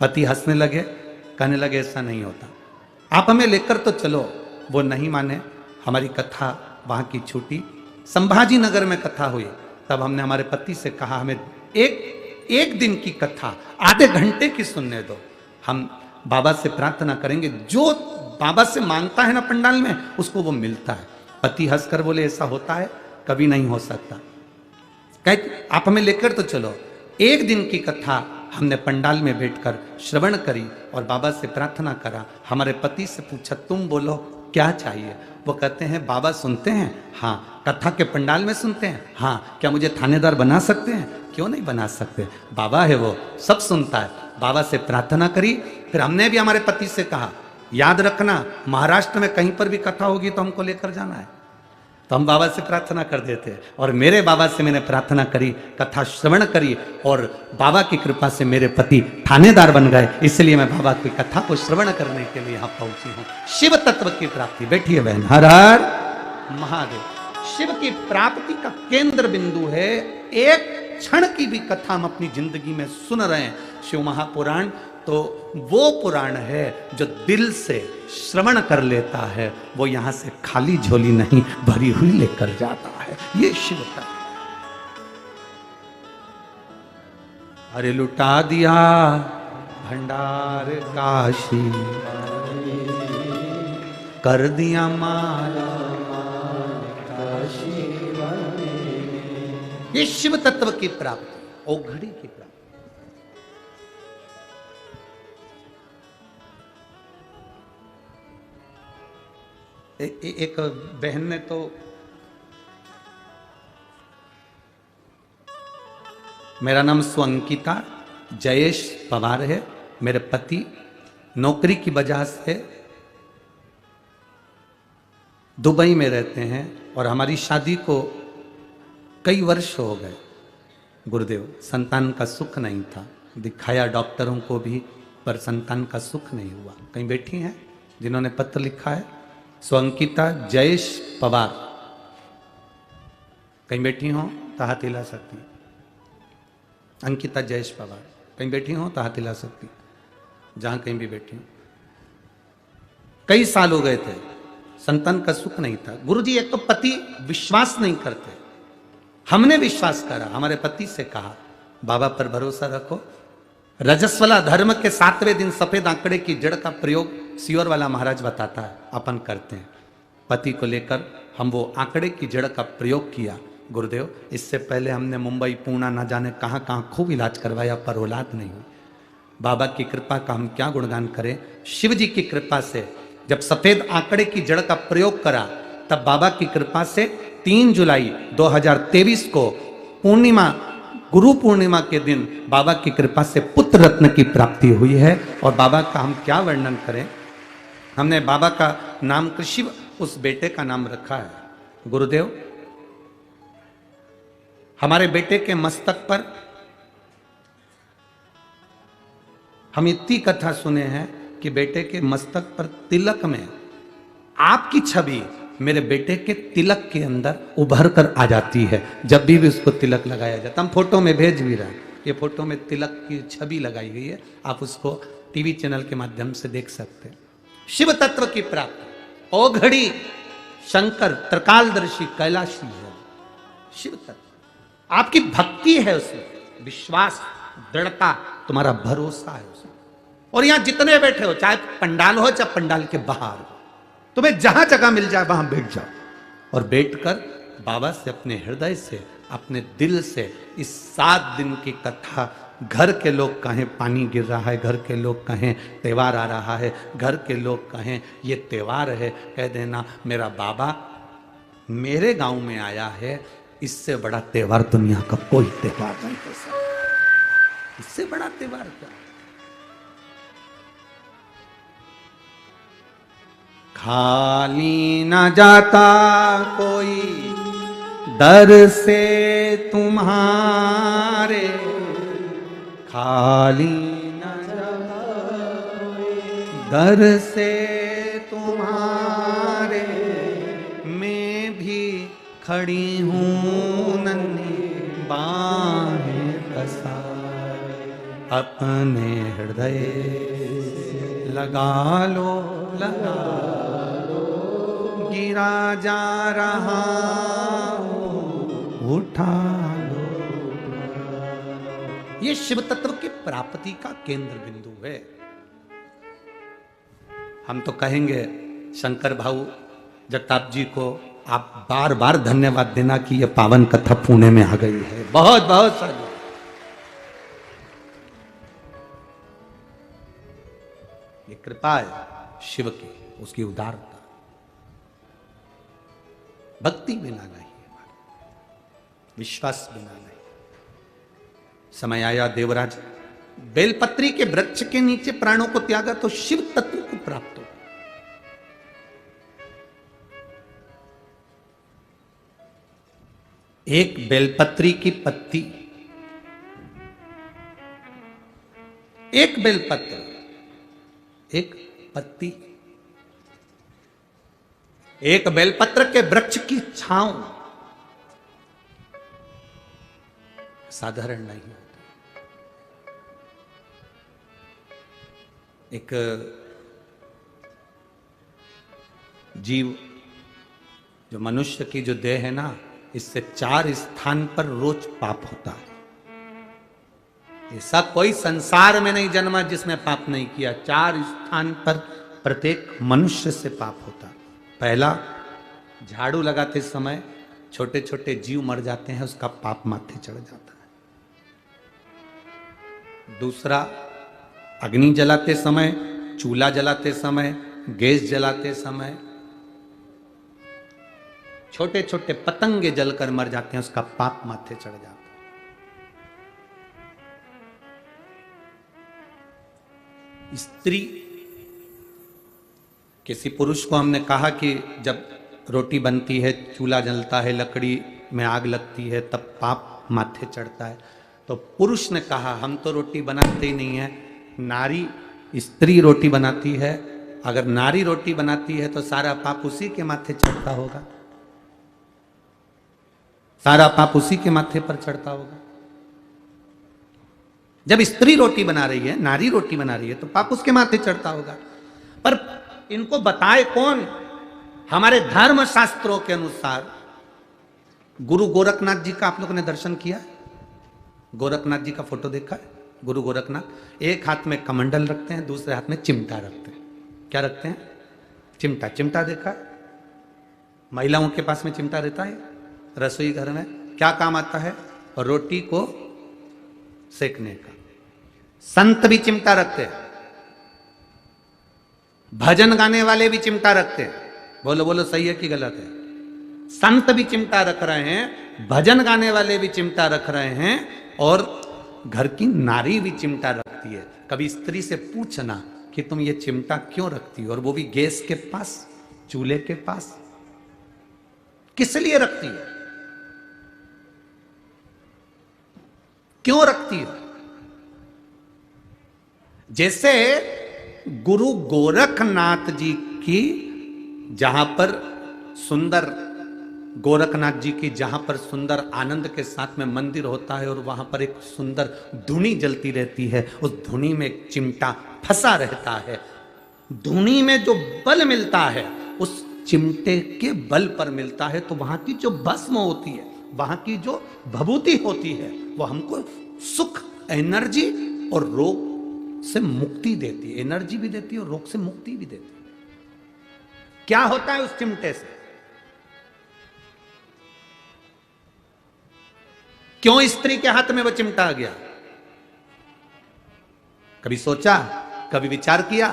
S1: पति हंसने लगे, कहने लगे ऐसा नहीं होता, आप हमें लेकर तो चलो। वो नहीं माने, हमारी कथा वहां की छूटी। संभाजी नगर में कथा हुई, तब हमने हमारे पति से कहा हमें एक दिन की कथा आधे घंटे की सुनने दो, हम बाबा से प्रार्थना करेंगे, जो बाबा से मांगता है ना पंडाल में उसको वो मिलता है। पति हंसकर बोले ऐसा होता है, कभी नहीं हो सकता। कहे आप हमें लेकर तो चलो। एक दिन की कथा हमने पंडाल में बैठकर श्रवण करी और बाबा से प्रार्थना करा। हमारे पति से पूछा तुम बोलो क्या चाहिए। वो कहते हैं बाबा सुनते हैं, हाँ। कथा के पंडाल में सुनते हैं, हाँ। क्या मुझे थानेदार बना सकते हैं? क्यों नहीं बना सकते, बाबा है वो, सब सुनता है। बाबा से प्रार्थना करी। फिर हमने भी हमारे पति से कहा याद रखना महाराष्ट्र में कहीं पर भी कथा होगी तो हमको लेकर जाना है। तो हम बाबा से प्रार्थना कर देते हैं। और मेरे बाबा से मैंने प्रार्थना करी, कथा श्रवण करी और बाबा की कृपा से मेरे पति थानेदार बन गए। इसलिए मैं बाबा की कथा को श्रवण करने के लिए यहाँ पहुंची हूँ। शिव तत्व की प्राप्ति, बैठिए बहन, हर हर महादेव। शिव की प्राप्ति का केंद्र बिंदु है। एक क्षण की भी कथा हम अपनी जिंदगी में सुन रहे हैं। शिव महापुराण तो वो पुराण है जो दिल से श्रवण कर लेता है, वो यहां से खाली झोली नहीं भरी हुई लेकर जाता है। ये शिव का। अरे लुटा दिया भंडार काशी, कर दिया मारा काशी। ये शिव तत्व की प्राप्ति, ओघड़ी की प्राप्ति। एक बहन ने तो मेरा नाम स्वंकिता जयेश पवार है, मेरे पति नौकरी की वजह से दुबई में रहते हैं और हमारी शादी को कई वर्ष हो गए। गुरुदेव, संतान का सुख नहीं था, दिखाया डॉक्टरों को भी, पर संतान का सुख नहीं हुआ। कहीं बैठी हैं जिन्होंने पत्र लिखा है, स्वंकिता जयेश पवार, कहीं बैठी हो तो हाथ हिला सकती। अंकिता जयेश पवार, कहीं बैठी हो तो हाथ हिला सकती, जहां कहीं भी बैठी हो। कई साल हो गए थे, संतान का सुख नहीं था। गुरुजी, एक तो पति विश्वास नहीं करते, हमने विश्वास करा, हमारे पति से कहा बाबा पर भरोसा रखो। रजस्वला धर्म के 7वें दिन सफेद आंकड़े की जड़ का प्रयोग सियोर वाला महाराज बताता है, अपन करते हैं। पति को लेकर हम वो आंकड़े की जड़ का प्रयोग किया। गुरुदेव, इससे पहले हमने मुंबई, पूना, ना जाने कहाँ कहाँ खूब इलाज करवाया, पर औलाद नहीं हुई। बाबा की कृपा का हम क्या गुणगान करें। शिव जी की कृपा से जब सफेद आंकड़े की जड़ का प्रयोग करा, तब बाबा की कृपा से 3 जुलाई 2023 को पूर्णिमा, गुरु पूर्णिमा के दिन बाबा की कृपा से पुत्र रत्न की प्राप्ति हुई है। और बाबा का हम क्या वर्णन करें। हमने बाबा का नाम शिव उस बेटे का नाम रखा है। गुरुदेव, हमारे बेटे के मस्तक पर हम इतनी कथा सुने हैं कि बेटे के मस्तक पर तिलक में आपकी छवि मेरे बेटे के तिलक के अंदर उभर कर आ जाती है। जब भी उसको तिलक लगाया जाता, हम फोटो में भेज भी रहे हैं, ये फोटो में तिलक की छवि लगाई गई है, आप उसको टीवी चैनल के माध्यम से देख सकते हैं। शिव तत्व की प्राप्ति, ओघड़ी शंकर त्रिकालदर्शी कैलाशी है। शिव तत्व, आपकी भक्ति है उसमें, विश्वास, दृढ़ता, तुम्हारा भरोसा है उसमें। और यहां जितने बैठे हो, चाहे पंडाल हो चाहे पंडाल के बाहर हो, तुम्हें जहां जगह मिल जाए वहां बैठ जाओ और बैठकर बाबा से अपने हृदय से, अपने दिल से इस 7 दिन की कथा, घर के लोग कहें पानी गिर रहा है, घर के लोग कहें त्योहार आ रहा है, घर के लोग कहें ये त्योहार है, कह देना मेरा बाबा मेरे गांव में आया है, इससे बड़ा त्योहार दुनिया का कोई त्योहार नहीं हो सकता। इससे बड़ा त्योहार क्या? खाली न जाता कोई दर से तुम्हारे, खाली न जाता कोई दर से तुम्हारे, मैं भी खड़ी हूँ नन्ही बाहें पसारे, अपने हृदय लगा लो, लगा लो, गिरा जा रहा हूँ उठा लो। ये शिव तत्व की प्राप्ति का केंद्र बिंदु है। हम तो कहेंगे शंकर भाऊ जगताप जी को आप बार बार धन्यवाद देना कि ये पावन कथा पुणे में आ गई है। बहुत बहुत सारी ये कृपा है शिव की, उसकी उदारता, भक्ति बिना नहीं, विश्वास बिना नहीं। समय आया देवराज बेलपत्री के वृक्ष के नीचे प्राणों को त्यागा तो शिव तत्व को प्राप्त हो। एक बेलपत्री की पत्ती, एक बेलपत्र, एक पत्ती, एक बेलपत्र के वृक्ष की छांव साधारण नहीं होती। एक जीव जो मनुष्य की जो देह है ना, इससे 4 स्थान पर रोज पाप होता है। ऐसा कोई संसार में नहीं जन्मा जिसने पाप नहीं किया। 4 स्थान पर प्रत्येक मनुष्य से पाप होता है। पहला, झाड़ू लगाते समय छोटे छोटे जीव मर जाते हैं, उसका पाप माथे चढ़ जाता है। दूसरा, अग्नि जलाते समय, चूल्हा जलाते समय, गैस जलाते समय छोटे छोटे पतंगे जलकर मर जाते हैं, उसका पाप माथे चढ़ जाता है। स्त्री, किसी पुरुष को हमने कहा कि जब रोटी बनती है, चूल्हा जलता है, लकड़ी में आग लगती है, तब पाप माथे चढ़ता है। तो पुरुष ने कहा हम तो रोटी बनाते ही नहीं है, नारी स्त्री रोटी बनाती है। अगर नारी रोटी बनाती है तो सारा पाप उसी के माथे चढ़ता होगा, सारा पाप उसी के माथे पर चढ़ता होगा। जब स्त्री रोटी बना रही है, नारी रोटी बना रही है, तो पाप उसके माथे चढ़ता होगा। पर इनको बताए कौन? हमारे धर्म शास्त्रों के अनुसार गुरु गोरखनाथ जी का आप लोगों ने दर्शन किया? गोरखनाथ जी का फोटो देखा है? गुरु गोरखनाथ एक हाथ में कमंडल रखते हैं, दूसरे हाथ में चिमटा रखते हैं। क्या रखते हैं? चिमटा। चिमटा देखा है? महिलाओं के पास में चिमटा रहता है रसोई घर में। क्या काम आता है? रोटी को सेकने का। संत भी चिमटा रखते हैं, भजन गाने वाले भी चिमटा रखते हैं। बोलो बोलो, सही है कि गलत है? संत भी चिमटा रख रहे हैं, भजन गाने वाले भी चिमटा रख रहे हैं, और घर की नारी भी चिमटा रखती है। कभी स्त्री से पूछना कि तुम ये चिमटा क्यों रखती हो, और वो भी गैस के पास, चूल्हे के पास, किस लिए रखती है? क्यों रखती हो? जैसे गुरु गोरखनाथ जी की जहां पर सुंदर, गोरखनाथ जी की जहां पर सुंदर आनंद के साथ में मंदिर होता है, और वहां पर एक सुंदर धुनी जलती रहती है, उस धुनी में एक चिमटा फंसा रहता है। धुनी में जो बल मिलता है उस चिमटे के बल पर मिलता है। तो वहां की जो भस्म होती है, वहां की जो भभूति होती है, वो हमको सुख, एनर्जी और रोग से मुक्ति देती है। एनर्जी भी देती है और रोग से मुक्ति भी देती है। क्या होता है उस चिमटे से? क्यों स्त्री के हाथ में वो चिमटा आ गया? कभी सोचा, कभी विचार किया?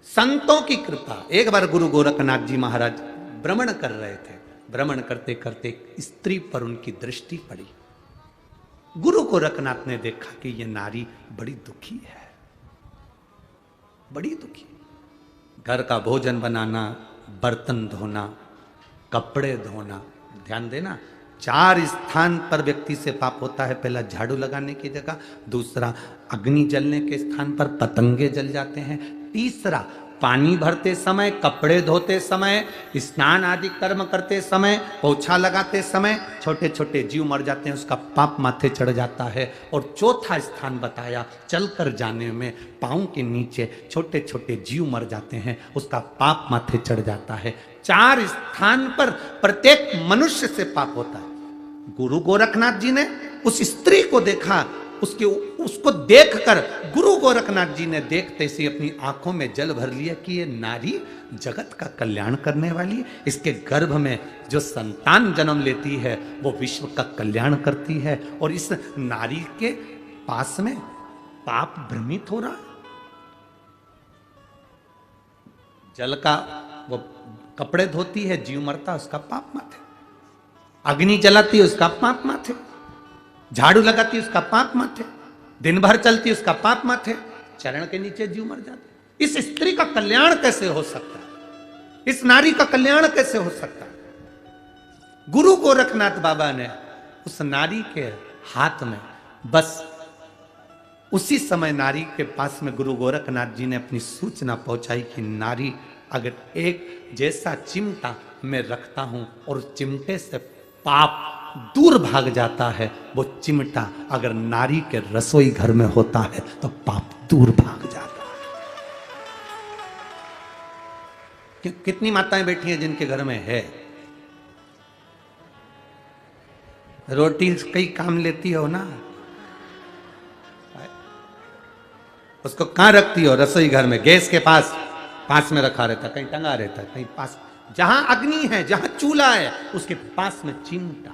S1: संतों की कृपा। एक बार गुरु गोरखनाथ जी महाराज भ्रमण कर रहे थे। भ्रमण करते करते स्त्री पर उनकी दृष्टि पड़ी। गुरु गोरखनाथ ने देखा कि यह नारी बड़ी दुखी है, बड़ी दुखी। घर का भोजन बनाना, बर्तन धोना, कपड़े धोना, ध्यान देना, 4 स्थान पर व्यक्ति से पाप होता है। पहला झाड़ू लगाने की जगह, दूसरा अग्नि जलने के स्थान पर पतंगे जल जाते हैं, तीसरा पानी भरते समय, कपड़े धोते समय, स्नान आदि कर्म करते समय, पोछा लगाते समय छोटे छोटे जीव मर जाते हैं, उसका पाप माथे चढ़ जाता है। और चौथा स्थान बताया, चलकर जाने में पांव के नीचे छोटे छोटे जीव मर जाते हैं, उसका पाप माथे चढ़ जाता है। 4 स्थान पर प्रत्येक मनुष्य से पाप होता है। गुरु गोरखनाथ जी ने उस स्त्री को देखा, उसको देखकर गुरु गोरखनाथ जी ने देखते से अपनी आंखों में जल भर लिया कि ये नारी जगत का कल्याण करने वाली है। इसके गर्भ में जो संतान जन्म लेती है वो विश्व का कल्याण करती है। और इस नारी के पास में पाप भ्रमित हो रहा है। जल का वो कपड़े धोती है, जीव मरता, उसका पाप माथे। अग्नि जलाती है, उसका पाप माथे। झाड़ू लगाती, उसका पाप माथे। दिन भर चलती, उसका पाप माथे। चरण के नीचे जीव मर जाते। इस स्त्री का कल्याण कैसे हो सकता है? इस नारी का कल्याण कैसे हो सकता है? गुरु गोरखनाथ बाबा ने उस नारी के हाथ में, बस उसी समय नारी के पास में गुरु गोरखनाथ जी ने अपनी सूचना पहुंचाई कि नारी, अगर एक जैसा चिमटा मैं रखता हूं और चिमटे से पाप दूर भाग जाता है, वो चिमटा अगर नारी के रसोई घर में होता है तो पाप दूर भाग जाता है। कितनी माताएं बैठी हैं जिनके घर में है रोटी, कई काम लेती हो ना, उसको कहां रखती हो? रसोई घर में, गैस के पास में रखा रहता, कहीं टंगा रहता, कहीं पास, जहां अग्नि है, जहां चूल्हा है, उसके पास में चिमटा।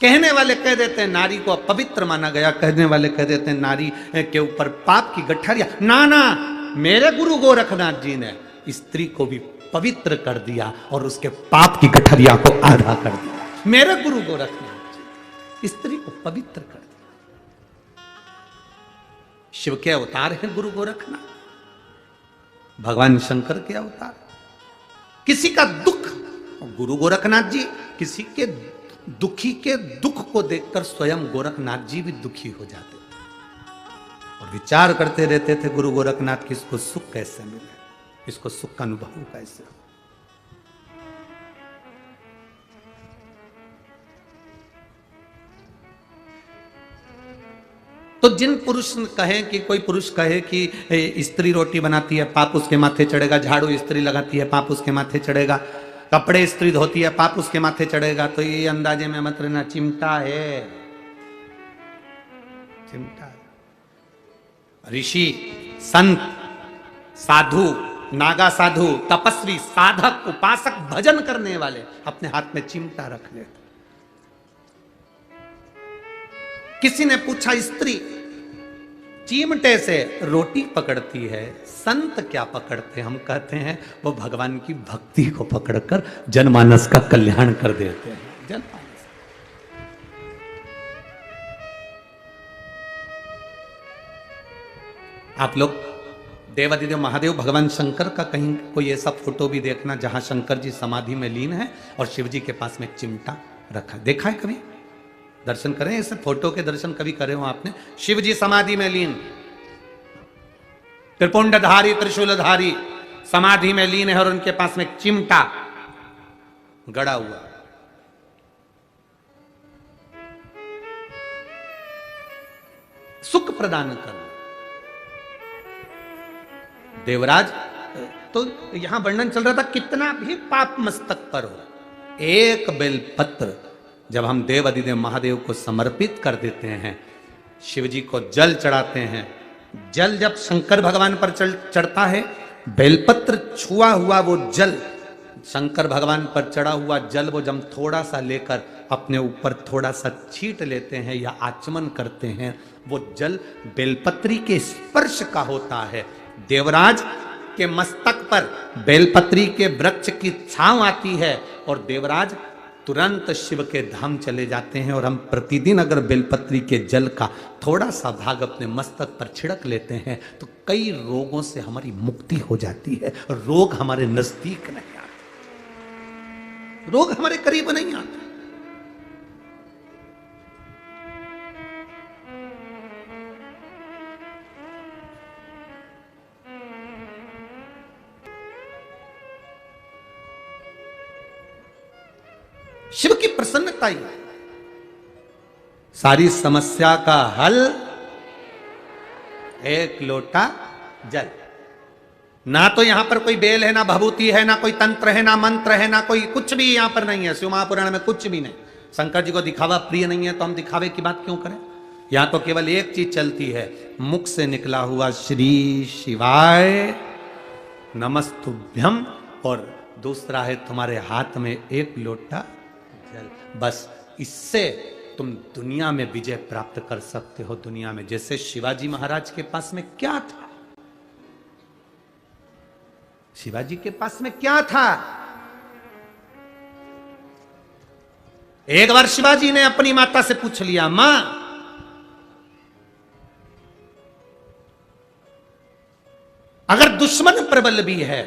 S1: कहने वाले कह देते हैं नारी को अपवित्र माना गया, कहने वाले कह देते हैं नारी के ऊपर पाप की गठरिया। ना, मेरे गुरु गोरखनाथ जी ने स्त्री को भी पवित्र कर दिया और उसके पाप की गठरिया को आधा कर दिया। मेरे गुरु गोरखनाथ जी स्त्री को पवित्र कर दिया। शिव के अवतार हैं गुरु गोरखनाथ, भगवान शंकर के अवतार। किसी का दुख, गुरु गोरखनाथ जी किसी के दुखी के दुख को देखकर स्वयं गोरखनाथ जी भी दुखी हो जाते थे और विचार करते रहते थे गुरु गोरखनाथ की इसको सुख कैसे मिले, इसको सुख का अनुभव कैसे हो। तो जिन पुरुष कहे कि कोई पुरुष कहे कि स्त्री रोटी बनाती है पाप उसके माथे चढ़ेगा, झाड़ू स्त्री लगाती है पाप उसके माथे चढ़ेगा, कपड़े स्त्री धोती है पाप उसके माथे चढ़ेगा, तो ये अंदाजे में मत रहना, चिमटा है, चिमटा है। ऋषि, संत, साधु, नागा साधु, तपस्वी, साधक, उपासक, भजन करने वाले अपने हाथ में चिमटा रख लेते। किसी ने पूछा स्त्री चिमटे से रोटी पकड़ती है, संत क्या पकड़ते? हम कहते हैं वो भगवान की भक्ति को पकड़कर जनमानस का कल्याण कर देते हैं। जनमानस, आप लोग देवादिदेव महादेव भगवान शंकर का कहीं कोई ऐसा फोटो भी देखना जहां शंकर जी समाधि में लीन है और शिव जी के पास में चिमटा रखा, देखा है कभी? दर्शन करें, ऐसे फोटो के दर्शन कभी करे हो आपने? शिव जी समाधि में लीन, त्रिपुंडधारी त्रिशूलधारी समाधि में लीन है और उनके पास में चिमटा गड़ा हुआ। सुख प्रदान करना। देवराज, तो यहां वर्णन चल रहा था कितना भी पाप मस्तक पर हो, एक बेलपत्र जब हम देव अधिदेव महादेव को समर्पित कर देते हैं, शिव जी को जल चढ़ाते हैं, जल जब शंकर भगवान पर चढ़ता है, बेलपत्र छुआ हुआ वो जल शंकर भगवान पर चढ़ा हुआ जल वो जब थोड़ा सा लेकर अपने ऊपर थोड़ा सा छींट लेते हैं या आचमन करते हैं, वो जल बेलपत्री के स्पर्श का होता है। देवराज के मस्तक पर बेलपत्री के वृक्ष की छांव आती है और देवराज तुरंत शिव के धाम चले जाते हैं। और हम प्रतिदिन अगर बेलपत्री के जल का थोड़ा सा भाग अपने मस्तक पर छिड़क लेते हैं तो कई रोगों से हमारी मुक्ति हो जाती है। रोग हमारे नजदीक नहीं आते, रोग हमारे करीब नहीं आते। शिव की प्रसन्नता ही सारी समस्या का हल, एक लोटा जल। ना तो यहां पर कोई बेल है, ना भभूति है, ना कोई तंत्र है, ना मंत्र है, ना कोई कुछ भी यहां पर नहीं है। शिव महापुराण में कुछ भी नहीं। शंकर जी को दिखावा प्रिय नहीं है तो हम दिखावे की बात क्यों करें। यहां तो केवल एक चीज चलती है, मुख से निकला हुआ श्री शिवाय नमस्तुभ्यम, और दूसरा है तुम्हारे हाथ में एक लोटा जल। बस इससे तुम दुनिया में विजय प्राप्त कर सकते हो। दुनिया में जैसे शिवाजी महाराज के पास में क्या था, शिवाजी के पास में क्या था। एक बार शिवाजी ने अपनी माता से पूछ लिया, मां अगर दुश्मन प्रबल भी है,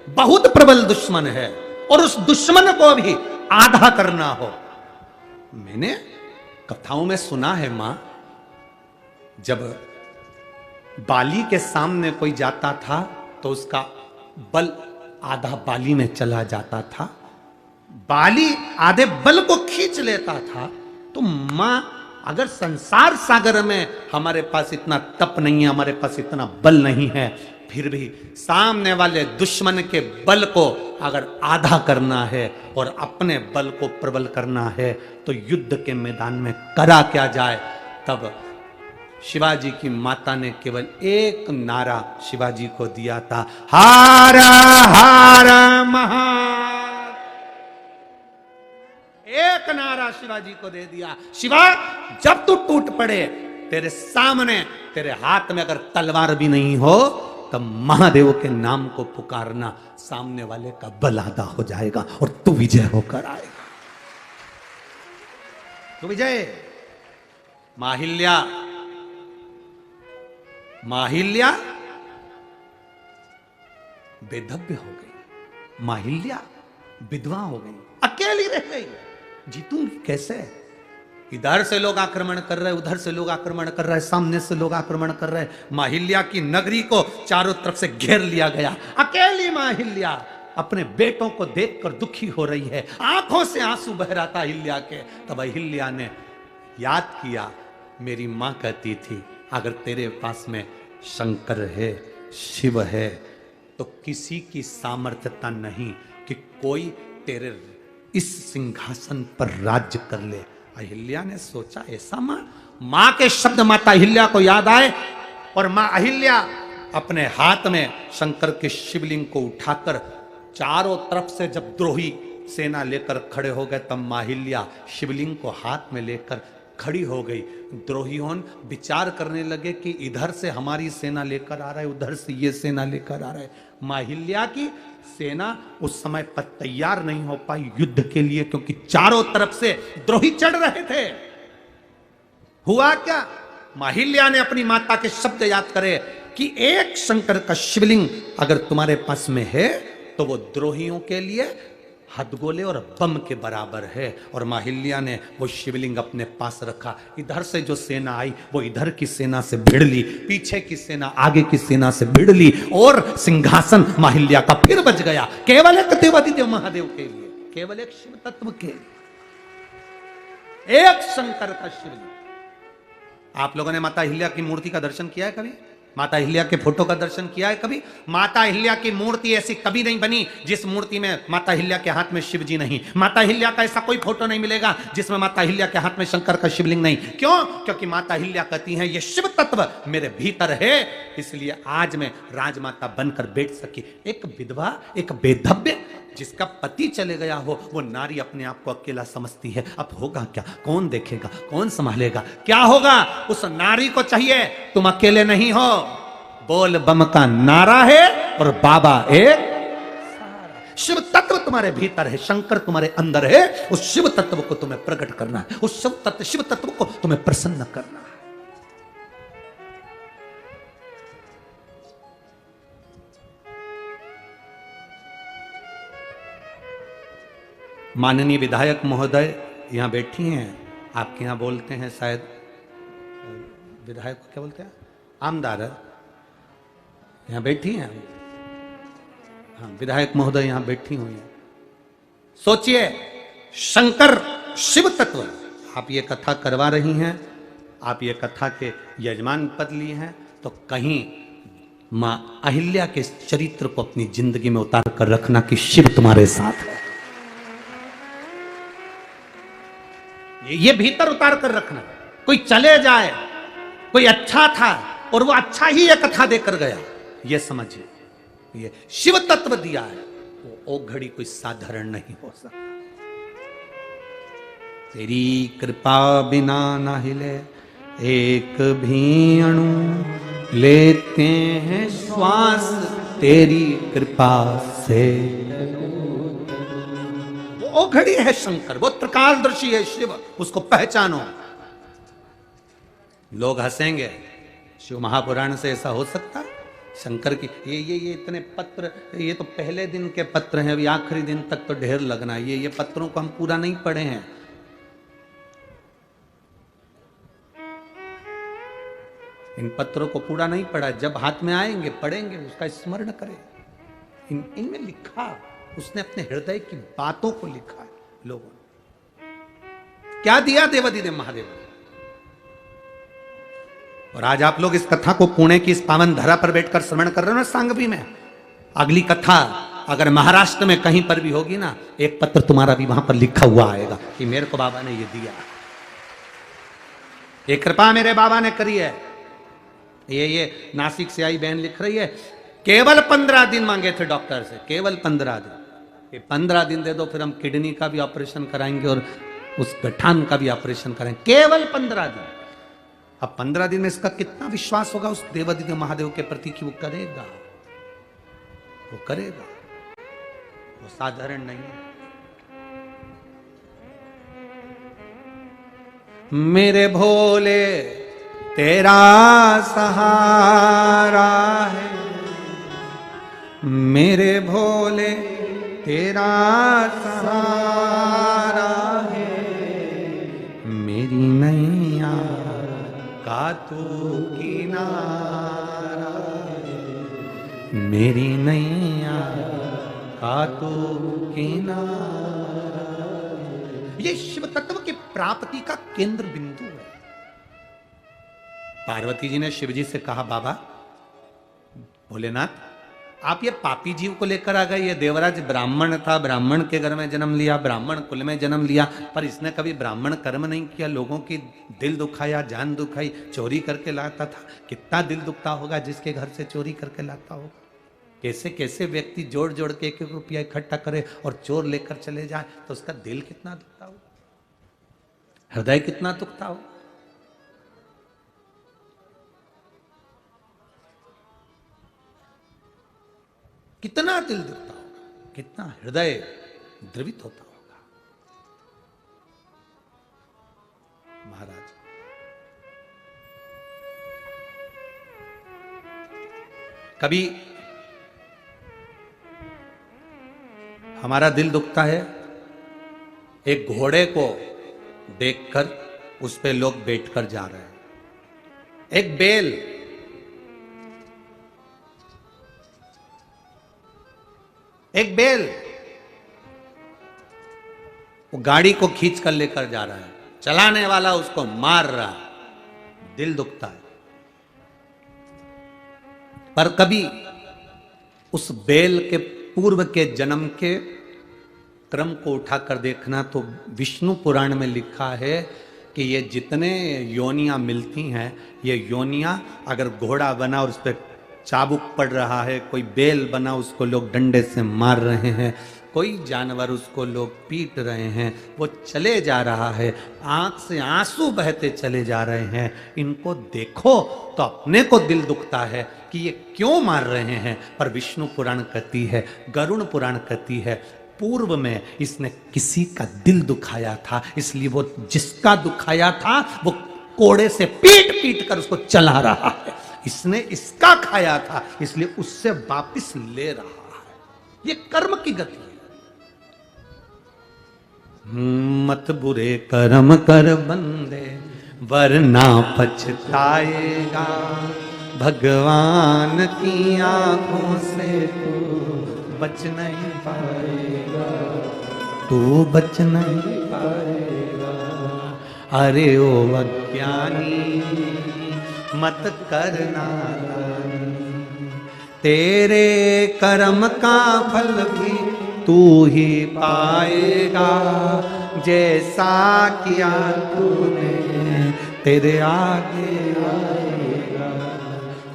S1: बहुत प्रबल दुश्मन है, और उस दुश्मन को भी आधा करना हो। मैंने कथाओं में सुना है मां, जब बाली के सामने कोई जाता था तो उसका बल आधा बाली में चला जाता था, बाली आधे बल को खींच लेता था। तो मां अगर संसार सागर में हमारे पास इतना तप नहीं है, हमारे पास इतना बल नहीं है, फिर भी सामने वाले दुश्मन के बल को अगर आधा करना है और अपने बल को प्रबल करना है तो युद्ध के मैदान में करा क्या जाए। तब शिवाजी की माता ने केवल एक नारा शिवाजी को दिया था, हारा हारा महा। एक नारा शिवाजी को दे दिया, शिवा जब तू टूट पड़े, तेरे सामने तेरे हाथ में अगर तलवार भी नहीं हो तब महादेव के नाम को पुकारना, सामने वाले का बल आधा हो जाएगा और तू विजय होकर आएगा। तू विजय। माहिल्या, माहिल्या बेधव्य हो गई, माहिल्या विधवा हो गई, अकेली रह गई। जीतूंगी कैसे। इधर से लोग आक्रमण कर रहे, उधर से लोग आक्रमण कर रहे, सामने से लोग आक्रमण कर रहे। माहिल्या की नगरी को चारों तरफ से घेर लिया गया। अकेली माहिल्या अपने बेटों को देखकर दुखी हो रही है, आंखों से आंसू बह रहा था अहिल्या के। तब अहिल्या ने याद किया, मेरी मां कहती थी अगर तेरे पास में शंकर है, शिव है, तो किसी की सामर्थ्यता नहीं कि कोई तेरे इस सिंहासन पर राज्य कर ले। अहिल्या ने सोचा, ऐसा मां के शब्द माता अहिल्या को याद आए और मां अहिल्या अपने हाथ में शंकर के शिवलिंग को उठाकर चारों तरफ से जब द्रोही सेना लेकर खड़े हो गए, तब मां अहिल्या शिवलिंग को हाथ में लेकर खड़ी हो गई। द्रोहियों विचार करने लगे कि इधर से हमारी सेना लेकर आ रहा है, उधर से ये सेना लेकर आ रहा है। मां अहिल्या की सेना उस समय पर तैयार नहीं हो पाई युद्ध के लिए, क्योंकि चारों तरफ से द्रोही चढ़ रहे थे। हुआ क्या, मां अहिल्या ने अपनी माता के शब्द याद करे कि एक शंकर का शिवलिंग अगर तुम्हारे पास में है तो वो द्रोहियों के लिए हथगोले और बम के बराबर है। और मां अहिल्या ने वो शिवलिंग अपने पास रखा। इधर से जो सेना आई वो इधर की सेना से भिड़ ली, पीछे की सेना आगे की सेना से भिड़ ली, और सिंहासन मां अहिल्या का फिर बच गया। केवल एक देवादिदेव महादेव के लिए, केवल एक शिव तत्व के लिए, एक शंकर का शिवलिंग। आप लोगों ने माता अहिल्या की मूर्ति का दर्शन किया है कभी? माता अहिल्या के फोटो का दर्शन किया है कभी? माता अहिल्या की मूर्ति ऐसी कभी नहीं बनी जिस मूर्ति में माता अहिल्या के हाथ में शिव जी नहीं। माता अहिल्या का ऐसा कोई फोटो नहीं मिलेगा जिसमें माता अहिल्या के हाथ में शंकर का शिवलिंग नहीं। क्यों? क्योंकि माता अहिल्या कहती हैं ये शिव तत्व मेरे भीतर है, इसलिए आज मैं राजमाता बनकर बैठ सकी। एक विधवा, एक बेधव्य जिसका पति चले गया हो वो नारी अपने आप को अकेला समझती है। अब होगा क्या, कौन देखेगा, कौन संभालेगा, क्या होगा? उस नारी को चाहिए तुम अकेले नहीं हो। बोल बम का नारा है और बाबा एक। शिव तत्व तुम्हारे भीतर है, शंकर तुम्हारे अंदर है। उस शिव तत्व को तुम्हें प्रकट करना है, उस शिव तत्व को तुम्हें प्रसन्न करना है। माननीय विधायक महोदय यहां बैठी हैं, आपके यहां बोलते हैं शायद विधायक को क्या बोलते हैं, आमदार, यहां बैठी हैं। हाँ, विधायक महोदय यहां बैठी हुई हैं। सोचिए, शंकर शिव तत्व, आप ये कथा करवा रही हैं, आप ये कथा के यजमान पद लिए हैं, तो कहीं मां अहिल्या के चरित्र को अपनी जिंदगी में उतार कर रखना कि शिव तुम्हारे साथ है। ये भीतर उतार कर रखना। कोई चले जाए, कोई अच्छा था और वो अच्छा ही ये कथा देकर गया, ये समझिए, ये शिव तत्व दिया है, वो घड़ी कोई साधारण नहीं हो सकता। तेरी कृपा बिना ना हिले एक भी अणु, लेते हैं श्वास तेरी कृपा से। वो घड़ी है शंकर, वो त्रिकालदर्शी है शिव, उसको पहचानो। लोग हंसेंगे, शिव महापुराण से ऐसा हो सकता? शंकर की ये इतने पत्र, ये तो पहले दिन के पत्र हैं, अभी आखिरी दिन तक तो ढेर लगना। ये पत्रों को हम पूरा नहीं पढ़े हैं। इन पत्रों को पूरा नहीं पढ़ा, जब हाथ में आएंगे पढ़ेंगे, उसका स्मरण करें। इनमें लिखा, उसने अपने हृदय की बातों को लिखा है लोगों ने। क्या दिया देवाधिदेव महादेव ने। और आज आप लोग इस कथा को पुणे की इस पावन धरा पर बैठकर श्रवण कर रहे हो ना, सांगवी में। अगली कथा अगर महाराष्ट्र में कहीं पर भी होगी ना, एक पत्र तुम्हारा भी वहां पर लिखा हुआ आएगा कि मेरे को बाबा ने ये दिया, ये कृपा मेरे बाबा ने करी है। ये नासिक से आई बहन लिख रही है, केवल 15 दिन मांगे थे डॉक्टर से, केवल 15 दिन। ये 15 दिन दे दो, फिर हम किडनी का भी ऑपरेशन कराएंगे और उस गठान का भी ऑपरेशन करेंगे। केवल 15 दिन। अब 15 दिन में इसका कितना विश्वास होगा उस देवाधिदेव महादेव के प्रति कि वो करेगा, वो करेगा, वो साधारण नहीं है। मेरे भोले तेरा सहारा है, मेरे भोले तेरा सहारा है, मेरी नैया का तू किनारा है, मेरी नैया का तू किनारा। ये शिव तत्व की प्राप्ति का केंद्र बिंदु है। पार्वती जी ने शिव जी से कहा, बाबा भोलेनाथ, आप ये पापी जीव को लेकर आ गए। ये देवराज ब्राह्मण था, ब्राह्मण के घर में जन्म लिया, ब्राह्मण कुल में जन्म लिया, पर इसने कभी ब्राह्मण कर्म नहीं किया, लोगों की दिल दुखाया, जान दुखाई, चोरी करके लाता था। कितना दिल दुखता होगा जिसके घर से चोरी करके लाता होगा। कैसे कैसे व्यक्ति जोड़ जोड़ के 1-1 रुपया इकट्ठा करे और चोर लेकर चले जाए, तो उसका दिल कितना दुखता होगा, हृदय कितना दुखता होगा। कितना दिल दुखता होगा, कितना हृदय द्रवित होता होगा। महाराज, कभी हमारा दिल दुखता है एक घोड़े को देखकर, उस पे लोग बैठकर जा रहे हैं, एक बैल, एक बैल वो गाड़ी को खींच कर लेकर जा रहा है, चलाने वाला उसको मार रहा है, दिल दुखता है। पर कभी उस बैल के पूर्व के जन्म के क्रम को उठाकर देखना, तो विष्णु पुराण में लिखा है कि ये जितने योनियां मिलती हैं, ये योनियां अगर घोड़ा बना और उस पर चाबुक पड़ रहा है, कोई बेल बना उसको लोग डंडे से मार रहे हैं, कोई जानवर उसको लोग पीट रहे हैं, वो चले जा रहा है, आंख से आंसू बहते चले जा रहे हैं। इनको देखो तो अपने को दिल दुखता है कि ये क्यों मार रहे हैं। पर विष्णु पुराण कहती है, गरुड़ पुराण कहती है, पूर्व में इसने किसी का दिल दुखाया था, इसलिए वो जिसका दुखाया था वो कोड़े से पीट पीट कर उसको चला रहा है। इसने इसका खाया था, इसलिए उससे वापिस ले रहा है। ये कर्म की गति है। मत बुरे कर्म कर बंदे वरना पछताएगा, भगवान की आंखों से तू बच नहीं पाएगा, तू बच नहीं पाएगा। अरे ओ अज्ञानी मत करना, तेरे कर्म का फल भी तू ही पाएगा, जैसा किया तूने तेरे आगे आएगा।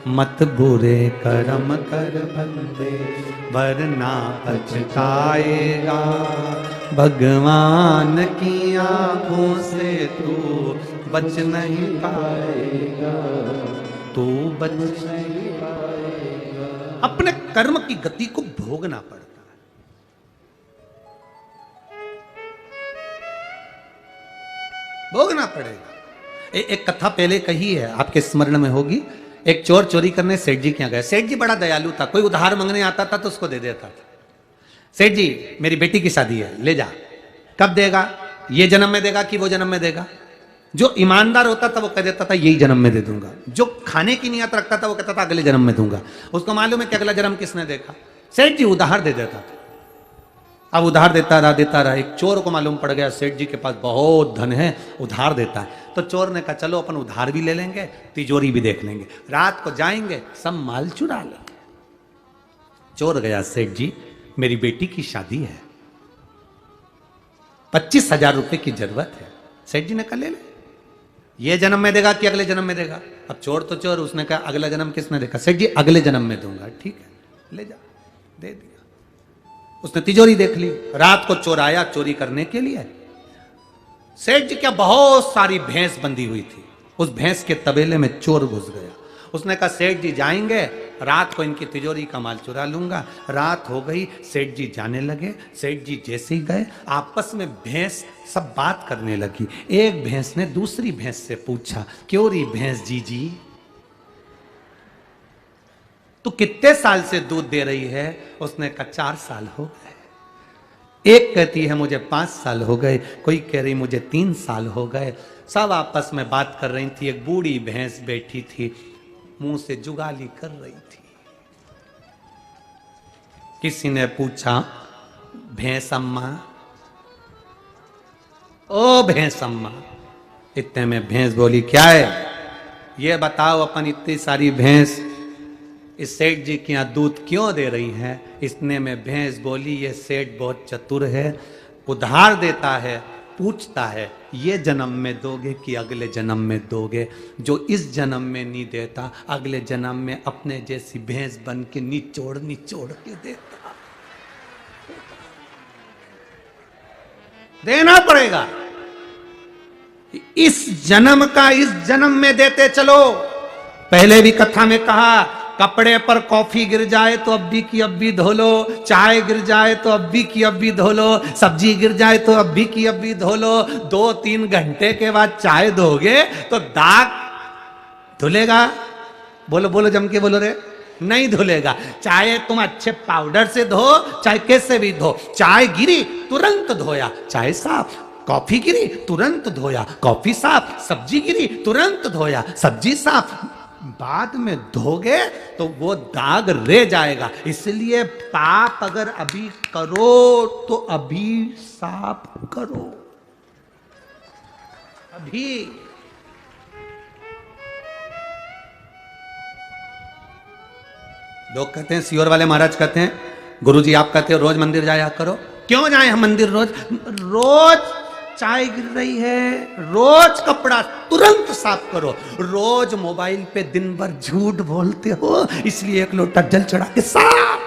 S1: मत बुरे कर्म कर बंदे वरना पछताएगा, भगवान की आंखों से तू बच नहीं पाएगा, तू बच नहीं पाएगा। अपने कर्म की गति को भोगना पड़ता है। भोगना पड़ेगा। एक कथा पहले कही है, आपके स्मरण में होगी। एक चोर चोरी करने सेठ जी के यहाँ गए। सेठ जी बड़ा दयालु था, कोई उधार मांगने आता था तो उसको दे देता था। सेठ जी मेरी बेटी की शादी है, ले जा। कब देगा? ये जन्म में देगा कि वो जन्म में देगा? जो ईमानदार होता था वो कह देता था यही जन्म में दे दूंगा। जो खाने की नियत रखता था वो कहता था अगले जन्म में दूंगा। उसको मालूम है कि अगला जन्म किसने देखा। सेठ जी उधार दे देता था। अब उधार देता रहा। एक चोर को मालूम पड़ गया सेठ जी के पास बहुत धन है, उधार देता है। तो चोर ने कहा चलो अपन उधार भी ले लेंगे, तिजोरी भी देख लेंगे, रात को जाएंगे सब माल चुरा लेंगे। चोर गया, सेठ जी मेरी बेटी की शादी है, 25,000 रुपए की जरूरत है। सेठ जी ने कहा ले ले। ये जन्म में देगा कि अगले जन्म में देगा? अब चोर तो चोर, उसने कहा अगला जन्म किसने देखा? सेठ जी अगले जन्म में दूंगा। ठीक है ले जा, दे दिया। उसने तिजोरी देख ली। रात को चोर आया चोरी करने के लिए। सेठ जी क्या बहुत सारी भैंस बंधी हुई थी, उस भैंस के तबेले में चोर घुस गया। उसने कहा सेठ जी जाएंगे, रात को इनकी तिजोरी का माल चुरा लूंगा। रात हो गई, सेठ जी जाने लगे। सेठ जी जैसे ही गए, आपस में भैंस सब बात करने लगी। एक भैंस ने दूसरी भैंस से पूछा, क्यों री भैंस जी तू कितने साल से दूध दे रही है? उसने कहा 4 साल हो गए। एक कहती है मुझे 5 साल हो गए, कोई कह रही मुझे 3 साल हो गए। सब आपस में बात कर रही थी। एक बूढ़ी भैंस बैठी थी, मुंह से जुगाली कर रही थी। किसी ने पूछा भैंस अम्मा, ओ भैंस अम्मा। इतने में भैंस बोली क्या है ये बताओ, अपन इतनी सारी भैंस इस सेठ जी के यहाँ दूध क्यों दे रही है? इतने में भैंस बोली ये सेठ बहुत चतुर है, उधार देता है, पूछता है ये जन्म में दोगे कि अगले जन्म में दोगे। जो इस जन्म में नहीं देता अगले जन्म में अपने जैसी भैंस बन के निचोड़ निचोड़ के देता। देना पड़ेगा। इस जन्म का इस जन्म में देते चलो। पहले भी कथा में कहा, कपड़े पर कॉफी गिर जाए तो अब्बी की अब्बी धो लो, चाय गिर जाए तो अब्बी की अब्बी धो लो, सब्जी गिर जाए तो अब्बी की अब्बी धो लो। 2-3 घंटे के बाद चाय धोगे तो दाग धुलेगा? बोलो बोलो जम के बोलो रे, नहीं धुलेगा। चाहे तुम अच्छे पाउडर से धो, चाहे कैसे भी धो, चाय गिरी तुरंत धोया, चाय साफ। कॉफी गिरी तुरंत धोया, कॉफी साफ। सब्जी गिरी तुरंत धोया, सब्जी साफ। बाद में धोगे तो वो दाग रह जाएगा। इसलिए पाप अगर अभी करो तो अभी साफ करो, अभी। लोग कहते हैं, सियोर वाले महाराज कहते हैं, गुरुजी आप कहते हो रोज मंदिर जाया करो। क्यों जाए हम मंदिर रोज? रोज चाय गिर रही है, रोज कपड़ा तुरंत साफ करो। रोज मोबाइल पे दिन भर झूठ बोलते हो, इसलिए एक लोटा जल चढ़ा के साफ।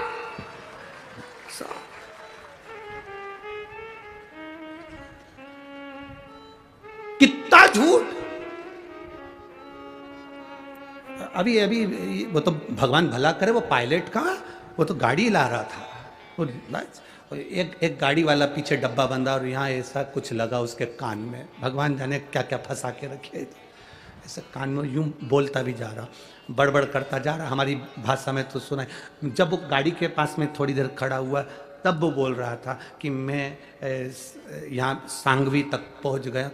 S1: कितना झूठ। अभी अभी वो तो भगवान भला करे, वो पायलट का वो तो गाड़ी ला रहा था, वो एक गाड़ी वाला पीछे डब्बा बंधा और यहाँ ऐसा कुछ लगा उसके कान में, भगवान जाने क्या क्या फंसा के रखे, ऐसे कान में यूं बोलता भी जा रहा, बड़बड़ करता जा रहा। हमारी भाषा में तो सुना है। जब वो गाड़ी के पास में थोड़ी देर खड़ा हुआ तब वो बोल रहा था कि मैं यहाँ सांगवी तक पहुँच गया,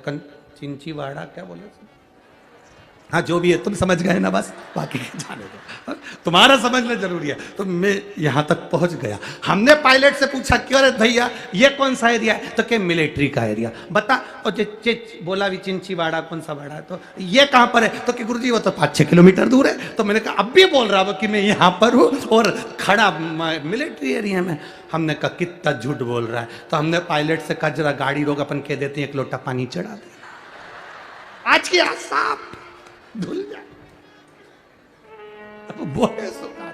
S1: चिंचीवाड़ा क्या बोले, हाँ जो भी है तुम समझ गए ना, बस बाकी जाने दो, तुम्हारा समझना जरूरी है। तो मैं यहाँ तक पहुँच गया। हमने पायलट से पूछा क्यों रे भैया ये कौन सा एरिया है, तो क्या मिलिट्री का एरिया बता। और बोला भी चिंचीवाड़ा कौन सा वाड़ा है, तो ये कहाँ पर है, तो कि गुरुजी वो तो 5-6 किलोमीटर दूर है। तो मैंने कहा अब भी बोल रहा हूँ कि मैं यहाँ पर हूँ और खड़ा मिलिट्री एरिया में। हमने कहा कितना झूठ बोल रहा है। तो हमने पायलट से कहा जरा गाड़ी रोक, अपन कह देते हैं एक लोटा पानी चढ़ा दे, आज की आज साफ धुल जाए। अब बोले सुना,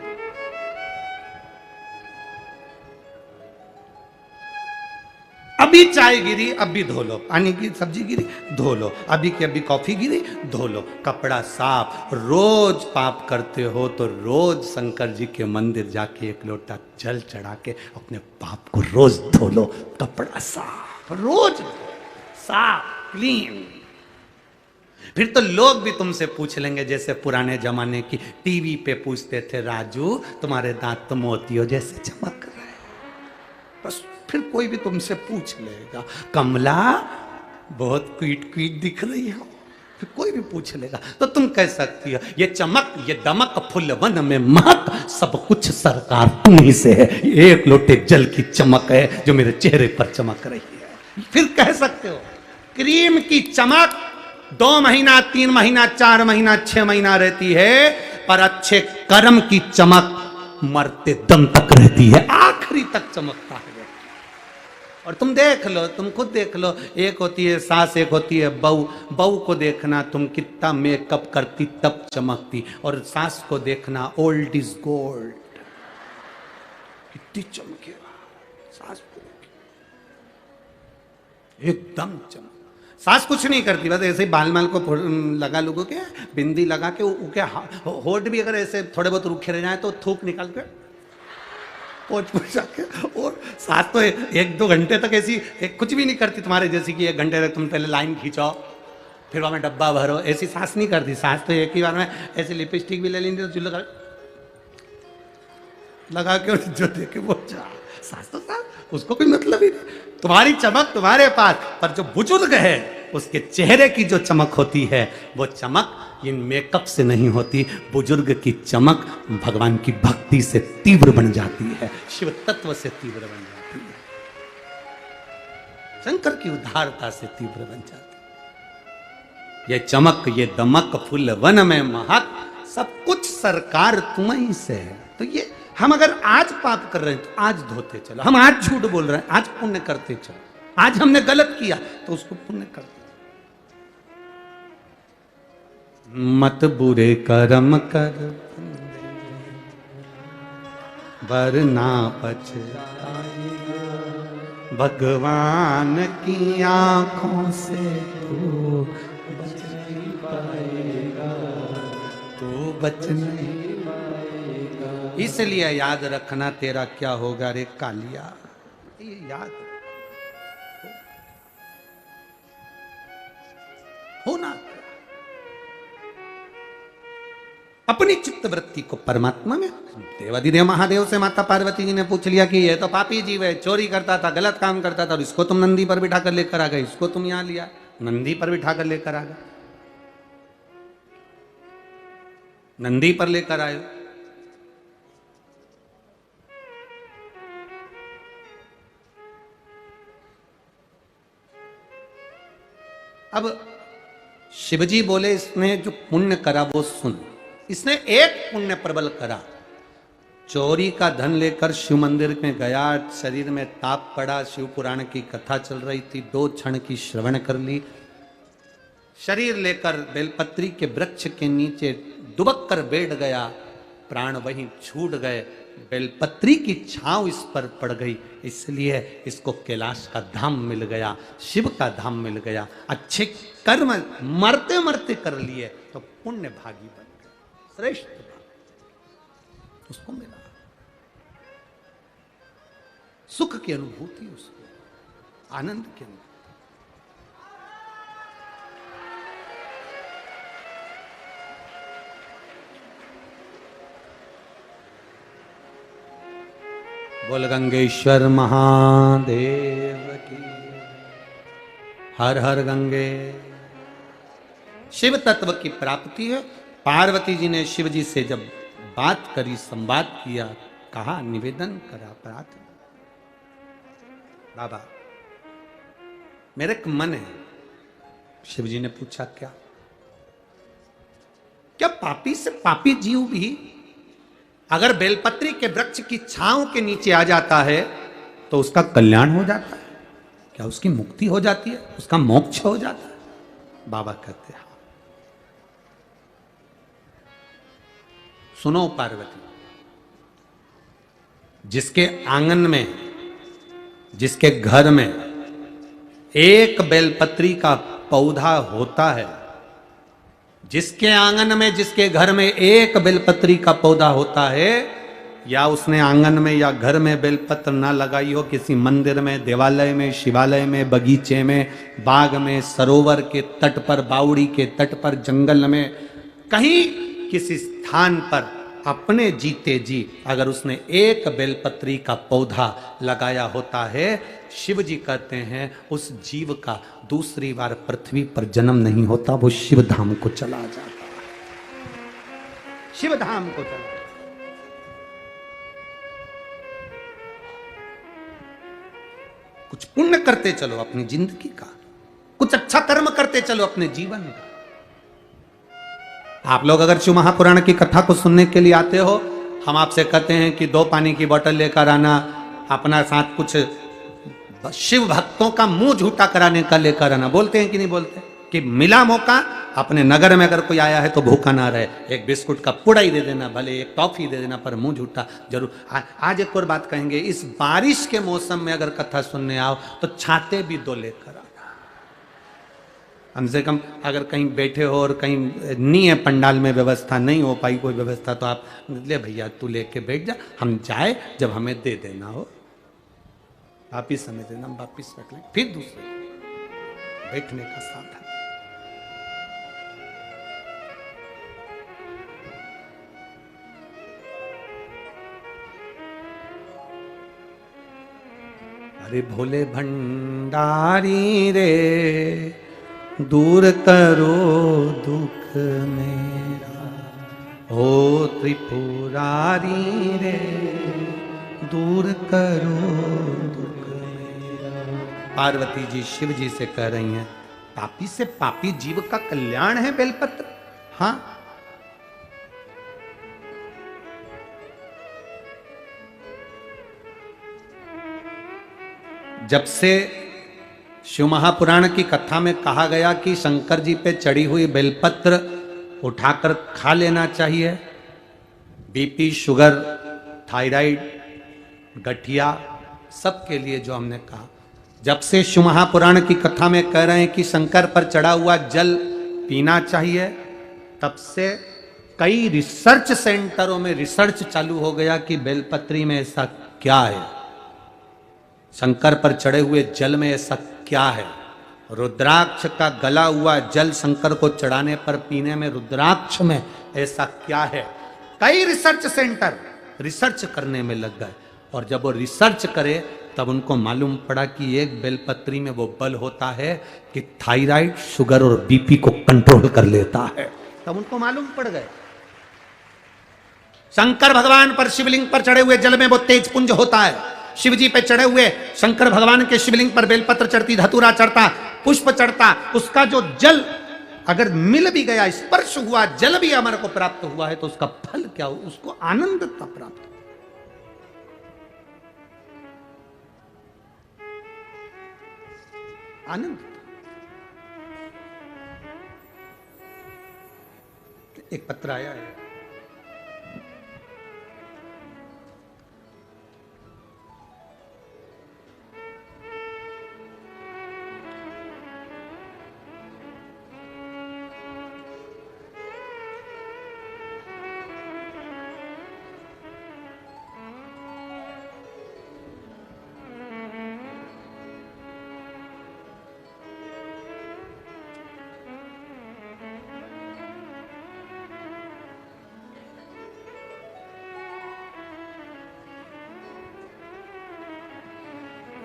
S1: अभी चाय गिरी अभी धो लो, पानी की सब्जी गिरी धो लो, अभी की अभी कॉफी गिरी धो लो, कपड़ा साफ। रोज पाप करते हो तो रोज शंकर जी के मंदिर जाके एक लोटा जल चढ़ा के अपने पाप को रोज धो लो, कपड़ा साफ, रोज साफ क्लीन। फिर तो लोग भी तुमसे पूछ लेंगे जैसे पुराने जमाने की टीवी पे पूछते थे, राजू तुम्हारे दांत तो मोतियों जैसे चमक रहे हैं। बस फिर कोई भी तुमसे पूछ लेगा, कमला बहुत क्वीट क्वीट दिख रही हो, फिर कोई भी पूछ लेगा तो तुम कह सकती हो ये चमक ये दमक फुलवन में महक सब कुछ सरकार तुम्हीं से है, एक लोटे जल की चमक है जो मेरे चेहरे पर चमक रही है। फिर कह सकते हो क्रीम की चमक 2 महीना 3 महीना 4 महीना 6 महीना रहती है, पर अच्छे कर्म की चमक मरते दम तक रहती है, आखिरी तक चमकता है। और तुम देख लो, तुम खुद देख लो, एक होती है सास, एक होती है बहू। बहू को देखना तुम कितना मेकअप करती तब चमकती, और सास को देखना ओल्ड इज गोल्ड, कितनी चमकेगा सास को एकदम चमक। सास कुछ नहीं करती, बस ऐसे बाल माल को लगा लोगों के बिंदी लगा के उनके होठ भी अगर ऐसे थोड़े बहुत रुखे रह जाए तो थूक निकाल के पोंछ के। और सास तो 1-2 घंटे तक ऐसी कुछ भी नहीं करती तुम्हारे जैसी कि 1 घंटे तक तुम पहले लाइन खींचो फिर वहां में डब्बा भरो, ऐसी सास नहीं करती। सास तो एक ही बार में ऐसे लिपस्टिक भी ले लेंगे तो लगा के जो देखे वो सास तो सास, उसको कोई मतलब ही नहीं। तुम्हारी चमक तुम्हारे पास, पर जो बुजुर्ग है उसके चेहरे की जो चमक होती है वो चमक इन मेकअप से नहीं होती। बुजुर्ग की चमक भगवान की भक्ति से तीव्र बन जाती है, शिव तत्व से तीव्र बन जाती है, शंकर की उदारता से तीव्र बन जाती है। ये चमक ये दमक फुल वन में महक सब कुछ सरकार तुम्हीं से है। तो ये हम अगर आज पाप कर रहे हैं तो आज धोते चलो, हम आज झूठ बोल रहे हैं आज पुण्य करते चलो, आज हमने गलत किया तो उसको पुण्य करते। मत बुरे कर्म कर वरना पछताएगा, भगवान की आंखों से तू बच नहीं पाएगा, तू बच नहीं पाएगा। इसलिए याद रखना तेरा क्या होगा रे कालिया, ये याद होना। अपनी चित्त वृत्ति को परमात्मा में। देवाधिदेव महादेव से माता पार्वती जी ने पूछ लिया कि ये तो पापी जीव है, चोरी करता था, गलत काम करता था, और इसको तुम नंदी पर बिठा कर लेकर आ गए, इसको तुम यहां लिया नंदी पर बिठा कर लेकर आ गए, नंदी पर लेकर आए। अब शिवजी बोले इसने जो पुण्य करा वो सुन। इसने एक पुण्य प्रबल करा, चोरी का धन लेकर शिव मंदिर में गया, शरीर में ताप पड़ा, शिव पुराण की कथा चल रही थी, 2 क्षण की श्रवण कर ली, शरीर लेकर बेलपत्री के वृक्ष के नीचे दुबक कर बैठ गया, प्राण वहीं छूट गए, बेलपत्री की छांव इस पर पड़ गई, इसलिए इसको कैलाश का धाम मिल गया, शिव का धाम मिल गया। अच्छे कर्म मरते मरते कर लिए तो पुण्य भागी बन गए, श्रेष्ठ भाग उसको मिला, सुख की अनुभूति, उसको आनंद की अनुभूति। बोल गंगेश्वर महादेव की, हर हर गंगे। शिव तत्व की प्राप्ति है। पार्वती जी ने शिव जी से जब बात करी, संवाद किया, कहा, निवेदन करा, प्रार्थना, बाबा मेरे एक मन है। शिव जी ने पूछा, क्या? क्या पापी से पापी जीव भी अगर बेलपत्री के वृक्ष की छांव के नीचे आ जाता है तो उसका कल्याण हो जाता है? क्या उसकी मुक्ति हो जाती है, उसका मोक्ष हो जाता है? बाबा कहते हैं, सुनो पार्वती, जिसके आंगन में, जिसके घर में एक बेलपत्री का पौधा होता है, जिसके आंगन में, जिसके घर में एक बेलपत्री का पौधा होता है, या उसने आंगन में या घर में बेलपत्र ना लगाई हो, किसी मंदिर में, देवालय में, शिवालय में, बगीचे में, बाग में, सरोवर के तट पर, बावड़ी के तट पर, जंगल में, कहीं किसी स्थान पर अपने जीते जी अगर उसने एक बेलपत्री का पौधा लगाया होता है, शिव जी कहते हैं उस जीव का दूसरी बार पृथ्वी पर जन्म नहीं होता, वो शिव धाम को चला जाता है, शिव धाम को चला। कुछ पुण्य करते चलो अपनी जिंदगी का, कुछ अच्छा कर्म करते चलो अपने जीवन का। आप लोग अगर शिव महापुराण की कथा को सुनने के लिए आते हो, हम आपसे कहते हैं कि 2 पानी की बोतल लेकर आना, अपना साथ कुछ शिव भक्तों का मुंह झूठा कराने का लेकर आना। बोलते हैं कि नहीं बोलते? कि मिला मौका, अपने नगर में अगर कोई आया है तो भूखा ना रहे, एक बिस्कुट का पुड़ा ही दे देना, भले एक टॉफी दे देना, पर मुंह झूठा जरूर। आज एक और बात कहेंगे, इस बारिश के मौसम में अगर कथा सुनने आओ तो छाते भी 2 लेकर आना। कम से कम अगर कहीं बैठे हो और कहीं नहीं है पंडाल में व्यवस्था, नहीं हो पाई कोई व्यवस्था, तो आप ले भैया तू लेके बैठ जा, हम जाए जब हमें दे देना हो, वापिस हमें देना, हम वापिस रख लें, फिर दूसरे बैठने का साधन। अरे भोले भंडारी रे, दूर करो दुख मेरा, हो त्रिपुरारी रे, दूर करो दुख मेरा। पार्वती जी शिव जी से कह रही हैं, पापी से पापी जीव का कल्याण है बेलपत्र। हाँ, जब से शिव महापुराण की कथा में कहा गया कि शंकर जी पे चढ़ी हुई बेलपत्र उठाकर खा लेना चाहिए, बीपी, शुगर, थायराइड, गठिया, सबके लिए जो हमने कहा, जब से शिव महापुराण की कथा में कह रहे हैं कि शंकर पर चढ़ा हुआ जल पीना चाहिए, तब से कई रिसर्च सेंटरों में रिसर्च चालू हो गया कि बेलपत्री में ऐसा क्या है, शंकर पर चढ़े हुए जल में ऐसा क्या है। रुद्राक्ष का गला हुआ जल शंकर को चढ़ाने पर पीने में, रुद्राक्ष में ऐसा क्या है। कई रिसर्च सेंटर रिसर्च करने में लग गए, और जब वो रिसर्च करे तब उनको मालूम पड़ा कि एक बेलपत्री में वो बल होता है कि थायराइड, शुगर और बीपी को कंट्रोल कर लेता है। तब उनको मालूम पड़ गए। शंकर भगवान पर शिवलिंग पर चढ़े हुए जल में वो तेज पुंज होता है। शिव जी पे चढ़े हुए शंकर भगवान के शिवलिंग पर बेलपत्र चढ़ती, धतूरा चढ़ता, पुष्प चढ़ता, उसका जो जल अगर मिल भी गया, स्पर्श हुआ, जल भी हमारे को प्राप्त हुआ है, तो उसका फल क्या हो, उसको आनंदता प्राप्त हो। आनंद। एक पत्र आया है,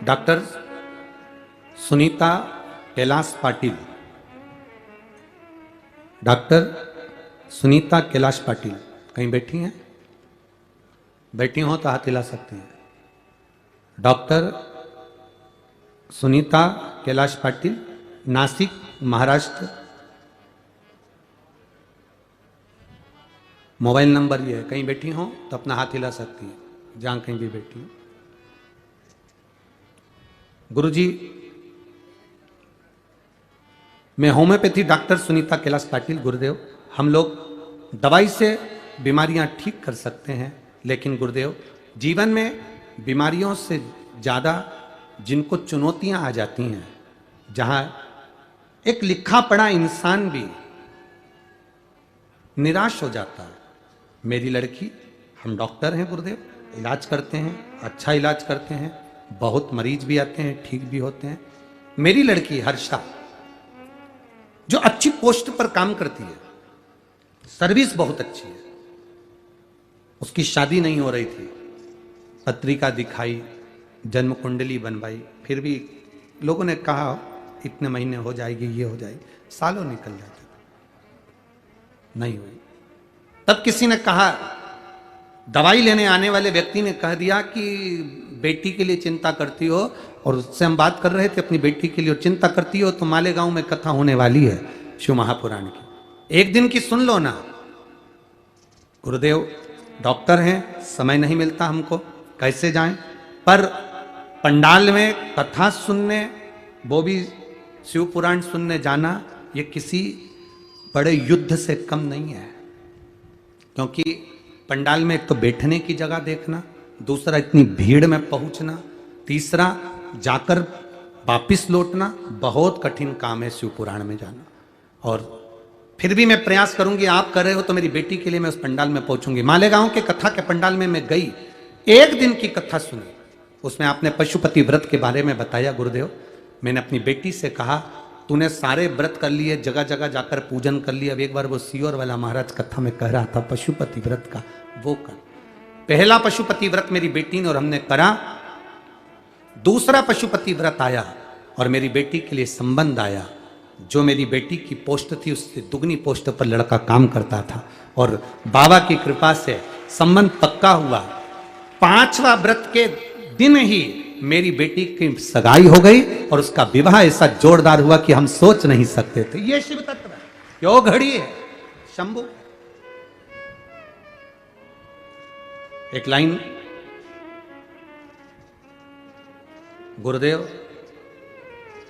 S1: डॉक्टर सुनीता कैलाश पाटिल। डॉक्टर सुनीता कैलाश पाटिल कहीं बैठी हैं? बैठी हो तो हाथ हिला सकते हैं। Doctor Sunita Kailash Patil, Nashik, Maharashtra. Mobile number ये है, कहीं बैठी हो तो अपना हाथ हिला सकती है जहां कहीं भी बैठी हो। गुरुजी, मैं होम्योपैथी डॉक्टर सुनीता कैलाश पाटिल। गुरुदेव, हम लोग दवाई से बीमारियां ठीक कर सकते हैं, लेकिन गुरुदेव जीवन में बीमारियों से ज़्यादा जिनको चुनौतियां आ जाती हैं, जहां एक लिखा पढ़ा इंसान भी निराश हो जाता है। मेरी लड़की, हम डॉक्टर हैं गुरुदेव, इलाज करते हैं, अच्छा इलाज करते हैं, बहुत मरीज भी आते हैं, ठीक भी होते हैं। मेरी लड़की हर्षा जो अच्छी पोस्ट पर काम करती है, सर्विस बहुत अच्छी है, उसकी शादी नहीं हो रही थी, पत्रिका दिखाई, जन्म कुंडली बनवाई, फिर भी लोगों ने कहा इतने महीने हो जाएगी, ये हो जाएगी, सालों निकल जाते, नहीं हुई। तब किसी ने कहा, दवाई लेने आने वाले व्यक्ति ने कह दिया कि बेटी के लिए चिंता करती हो, और उससे हम बात कर रहे थे अपनी बेटी के लिए, और चिंता करती हो तो मालेगांव में कथा होने वाली है शिव महापुराण की, एक दिन की सुन लो ना। गुरुदेव डॉक्टर हैं, समय नहीं मिलता हमको, कैसे जाएं? पर पंडाल में कथा सुनने, वो भी शिव पुराण सुनने जाना, ये किसी बड़े युद्ध से कम नहीं है। क्योंकि पंडाल में एक तो बैठने की जगह देखना, दूसरा इतनी भीड़ में पहुंचना, तीसरा जाकर वापिस लौटना, बहुत कठिन काम है शिव पुराण में जाना। और फिर भी मैं प्रयास करूंगी, आप कर रहे हो तो मेरी बेटी के लिए मैं उस पंडाल में पहुंचूंगी। मालेगांव के कथा के पंडाल में मैं गई, एक दिन की कथा सुनी, उसमें आपने पशुपति व्रत के बारे में बताया गुरुदेव। मैंने अपनी बेटी से कहा, तूने सारे व्रत कर लिए, जगह जगह जाकर पूजन कर लिया, अब एक बार वो सीहोर वाला महाराज कथा में कह रहा था पशुपति व्रत का, वो कर। पहला पशुपति व्रत मेरी बेटी ने और हमने करा, दूसरा पशुपति व्रत आया और मेरी बेटी के लिए संबंध आया। जो मेरी बेटी की पोस्ट थी उससे दुगनी पोस्ट पर लड़का काम करता था, और बाबा की कृपा से संबंध पक्का हुआ। पांचवा व्रत के दिन ही मेरी बेटी की सगाई हो गई और उसका विवाह ऐसा जोरदार हुआ कि हम सोच नहीं सकते थे। ये शिव तत्व है, क्यों घड़ी है शंभु। एक लाइन, गुरुदेव,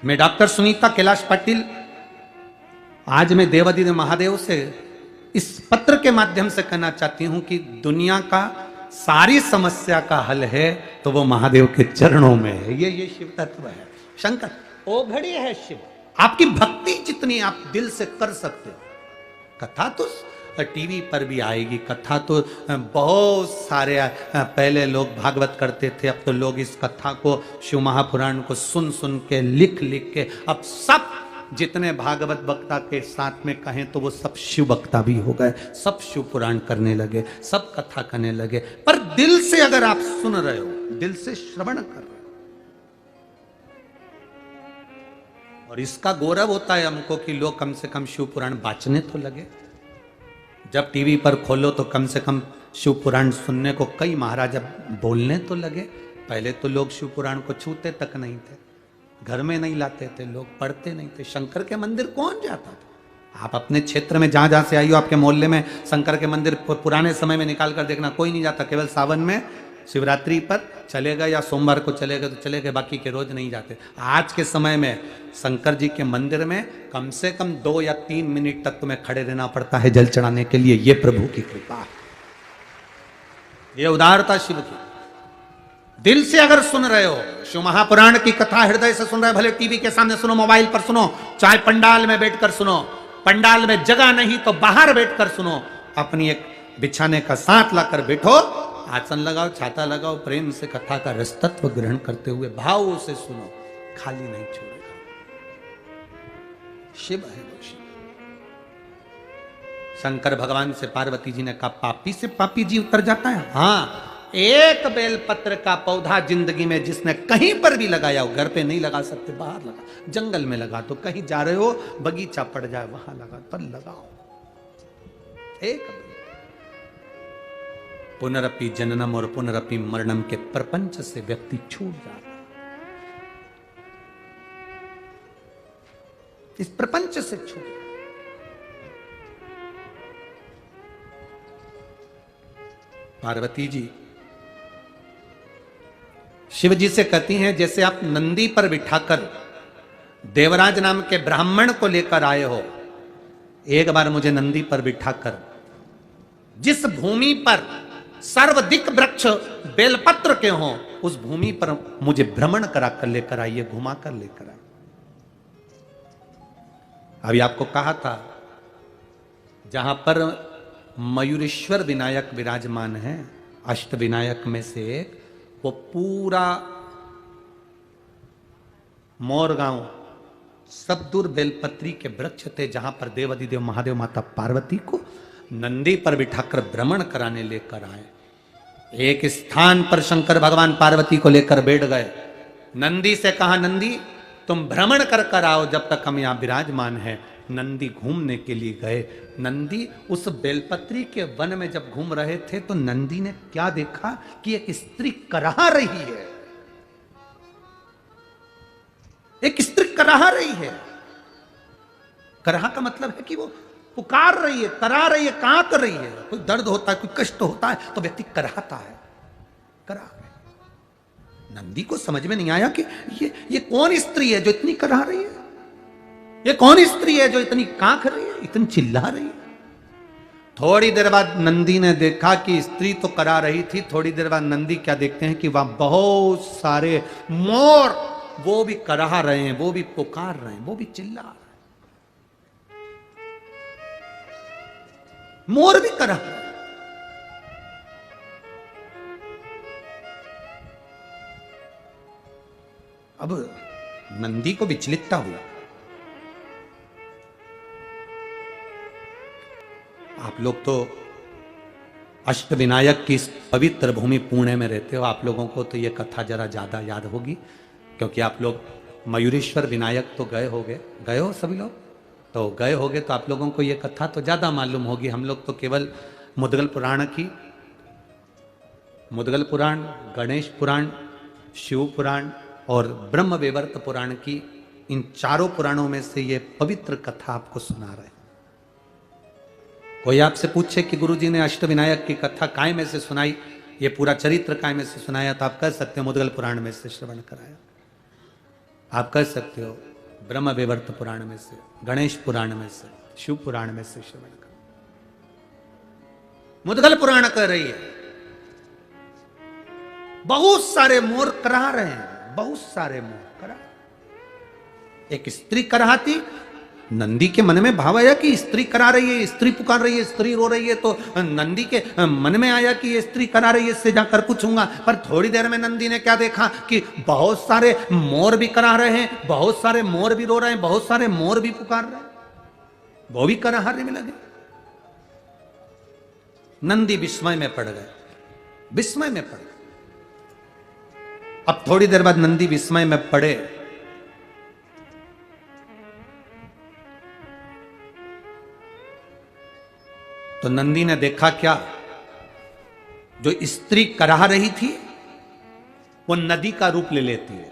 S1: मैं डॉक्टर सुनीता कैलाश पाटिल, आज मैं देवादिदेव महादेव से इस पत्र के माध्यम से कहना चाहती हूं कि दुनिया का सारी समस्या का हल है तो वो महादेव के चरणों में है। ये शिव तत्व है। शंकर ओ घड़ी है शिव। आपकी भक्ति जितनी आप दिल से कर सकते हो, कथा तो टीवी पर भी आएगी, कथा तो बहुत सारे पहले लोग भागवत करते थे, अब तो लोग इस कथा को, शिव महापुराण को सुन सुन के, लिख लिख के, अब सब जितने भागवत वक्ता के साथ में कहें तो वो सब शिव वक्ता भी हो गए, सब शिव पुराण करने लगे, सब कथा करने लगे। पर दिल से अगर आप सुन रहे हो, दिल से श्रवण कर रहे हो, और इसका गौरव होता है हमको कि लोग कम से कम शिव पुराण बांचने तो लगे। जब टीवी पर खोलो तो कम से कम शिव पुराण सुनने को कई महाराज बोलने तो लगे। पहले तो लोग शिव पुराण को छूते तक नहीं थे, घर में नहीं लाते थे, लोग पढ़ते नहीं थे। शंकर के मंदिर कौन जाता था? आप अपने क्षेत्र में जहां जहां से आई हो, आपके मोहल्ले में शंकर के मंदिर पुराने समय में निकाल कर देखना, कोई नहीं जाता। केवल सावन में शिवरात्रि पर चलेगा या सोमवार को चलेगा तो चलेगा, बाकी के रोज नहीं जाते। आज के समय में शंकर जी के मंदिर में कम से कम 2 या 3 मिनट तक तुम्हें खड़े रहना पड़ता है जल चढ़ाने के लिए। ये प्रभु की कृपा है, ये उदारता शिव की। दिल से अगर सुन रहे हो, शिव महापुराण की कथा हृदय से सुन रहे हो, भले टीवी के सामने सुनो, मोबाइल पर सुनो, चाहे पंडाल में बैठकर सुनो, पंडाल में जगह नहीं तो बाहर बैठकर सुनो, अपनी एक बिछाने का साथ लाकर बैठो, आसन लगाओ, छाता लगाओ, प्रेम से कथा का रसतत्व ग्रहण करते हुए भाव से सुनो, खाली नहीं छोड़ेगा। शिव है वो शिव। शंकर भगवान से पार्वती जी ने कहा, पापी से पापी जी उतर जाता है? हाँ, एक बेलपत्र का पौधा जिंदगी में जिसने कहीं पर भी लगाया हो, घर पे नहीं लगा सकते, बाहर लगा, जंगल में लगा, तो कहीं जा रहे हो बगीचा पड़ जाए वहां लगा, पर लगाओ एक। पुनरपि जननम और पुनरपि मरणम के प्रपंच से व्यक्ति छूट जाता है, इस प्रपंच से छूट। पार्वती जी शिव जी से कहती हैं, जैसे आप नंदी पर बिठाकर देवराज नाम के ब्राह्मण को लेकर आए हो, एक बार मुझे नंदी पर बिठाकर जिस भूमि पर सर्वदिक वृक्ष बेलपत्र के हों, उस भूमि पर मुझे भ्रमण करा कर लेकर आइए, घुमा कर लेकर आइए। अभी आपको कहा था, जहां पर मयूरेश्वर विनायक विराजमान है, अष्ट विनायक में से एक, वो पूरा मोरगांव सब दूर बेलपत्री के वृक्ष थे, जहां पर देवाधिदेव महादेव माता पार्वती को नंदी पर बिठाकर भ्रमण कराने लेकर आए। एक स्थान पर शंकर भगवान पार्वती को लेकर बैठ गए, नंदी से कहा, नंदी तुम भ्रमण कर कर आओ जब तक हम यहां विराजमान है। नंदी घूमने के लिए गए। नंदी उस बेलपत्री के वन में जब घूम रहे थे तो नंदी ने क्या देखा कि एक स्त्री कराह रही है, एक स्त्री कराह रही है। कराह का मतलब है कि वो पुकार रही है, करा रही है, कहां कर रही है। कोई दर्द होता है, कोई कष्ट होता है तो व्यक्ति कराहता है, करा रही। नंदी को समझ में नहीं आया कि ये कौन स्त्री है जो इतनी कराह रही है, ये कौन स्त्री है जो इतनी कांख रही है, इतनी चिल्ला रही है। थोड़ी देर बाद नंदी ने देखा कि स्त्री तो करा रही थी, थोड़ी देर बाद नंदी क्या देखते हैं कि वहां बहुत सारे मोर, वो भी कराह रहे हैं, वो भी पुकार रहे हैं, वो भी चिल्ला रहे हैं, मोर भी कराह रहे हैं। अब नंदी को विचलितता हुआ। आप लोग तो अष्ट विनायक की इस पवित्र भूमि पुणे में रहते हो, आप लोगों को तो ये कथा जरा ज्यादा याद होगी, क्योंकि आप लोग मयूरेश्वर विनायक तो गए हो सभी लोग, तो गए होगे तो आप लोगों को ये कथा तो ज्यादा मालूम होगी। हम लोग तो केवल मुद्गल पुराण, गणेश पुराण, शिव पुराण और ब्रह्म वैवर्त पुराण की, इन चारों पुराणों में से ये पवित्र कथा आपको सुना रहे हैं। कोई आपसे पूछे कि गुरुजी ने अष्ट विनायक की कथा काय में से सुनाई, ये पूरा चरित्र काय में से सुनाया, तो आप कह सकते हो मुद्गल पुराण में से श्रवण कराया, आप कह सकते हो ब्रह्म वैवर्त पुराण में से, गणेश पुराण में से, शिव पुराण में से श्रवण कर। मुद्गल पुराण कह रही है बहुत सारे मोर करा रहे हैं, बहुत सारे मोर करा। एक स्त्री कराती, नंदी के मन में भाव आया कि स्त्री करा रही है, स्त्री पुकार रही है, स्त्री रो रही है, तो नंदी के मन में आया कि ये स्त्री करा रही है, इससे जाकर पूछूंगा। पर थोड़ी देर में नंदी ने क्या देखा कि बहुत सारे मोर भी करा रहे हैं, बहुत सारे मोर भी रो रहे हैं, बहुत सारे मोर भी पुकार रहे हैं, वो भी कराहने में लगे। नंदी विस्मय में पड़ गए, विस्मय में पड़ गए। अब थोड़ी देर बाद नंदी विस्मय में पड़े, तो नंदी ने देखा क्या, जो स्त्री कराह रही थी वो नदी का रूप ले लेती है।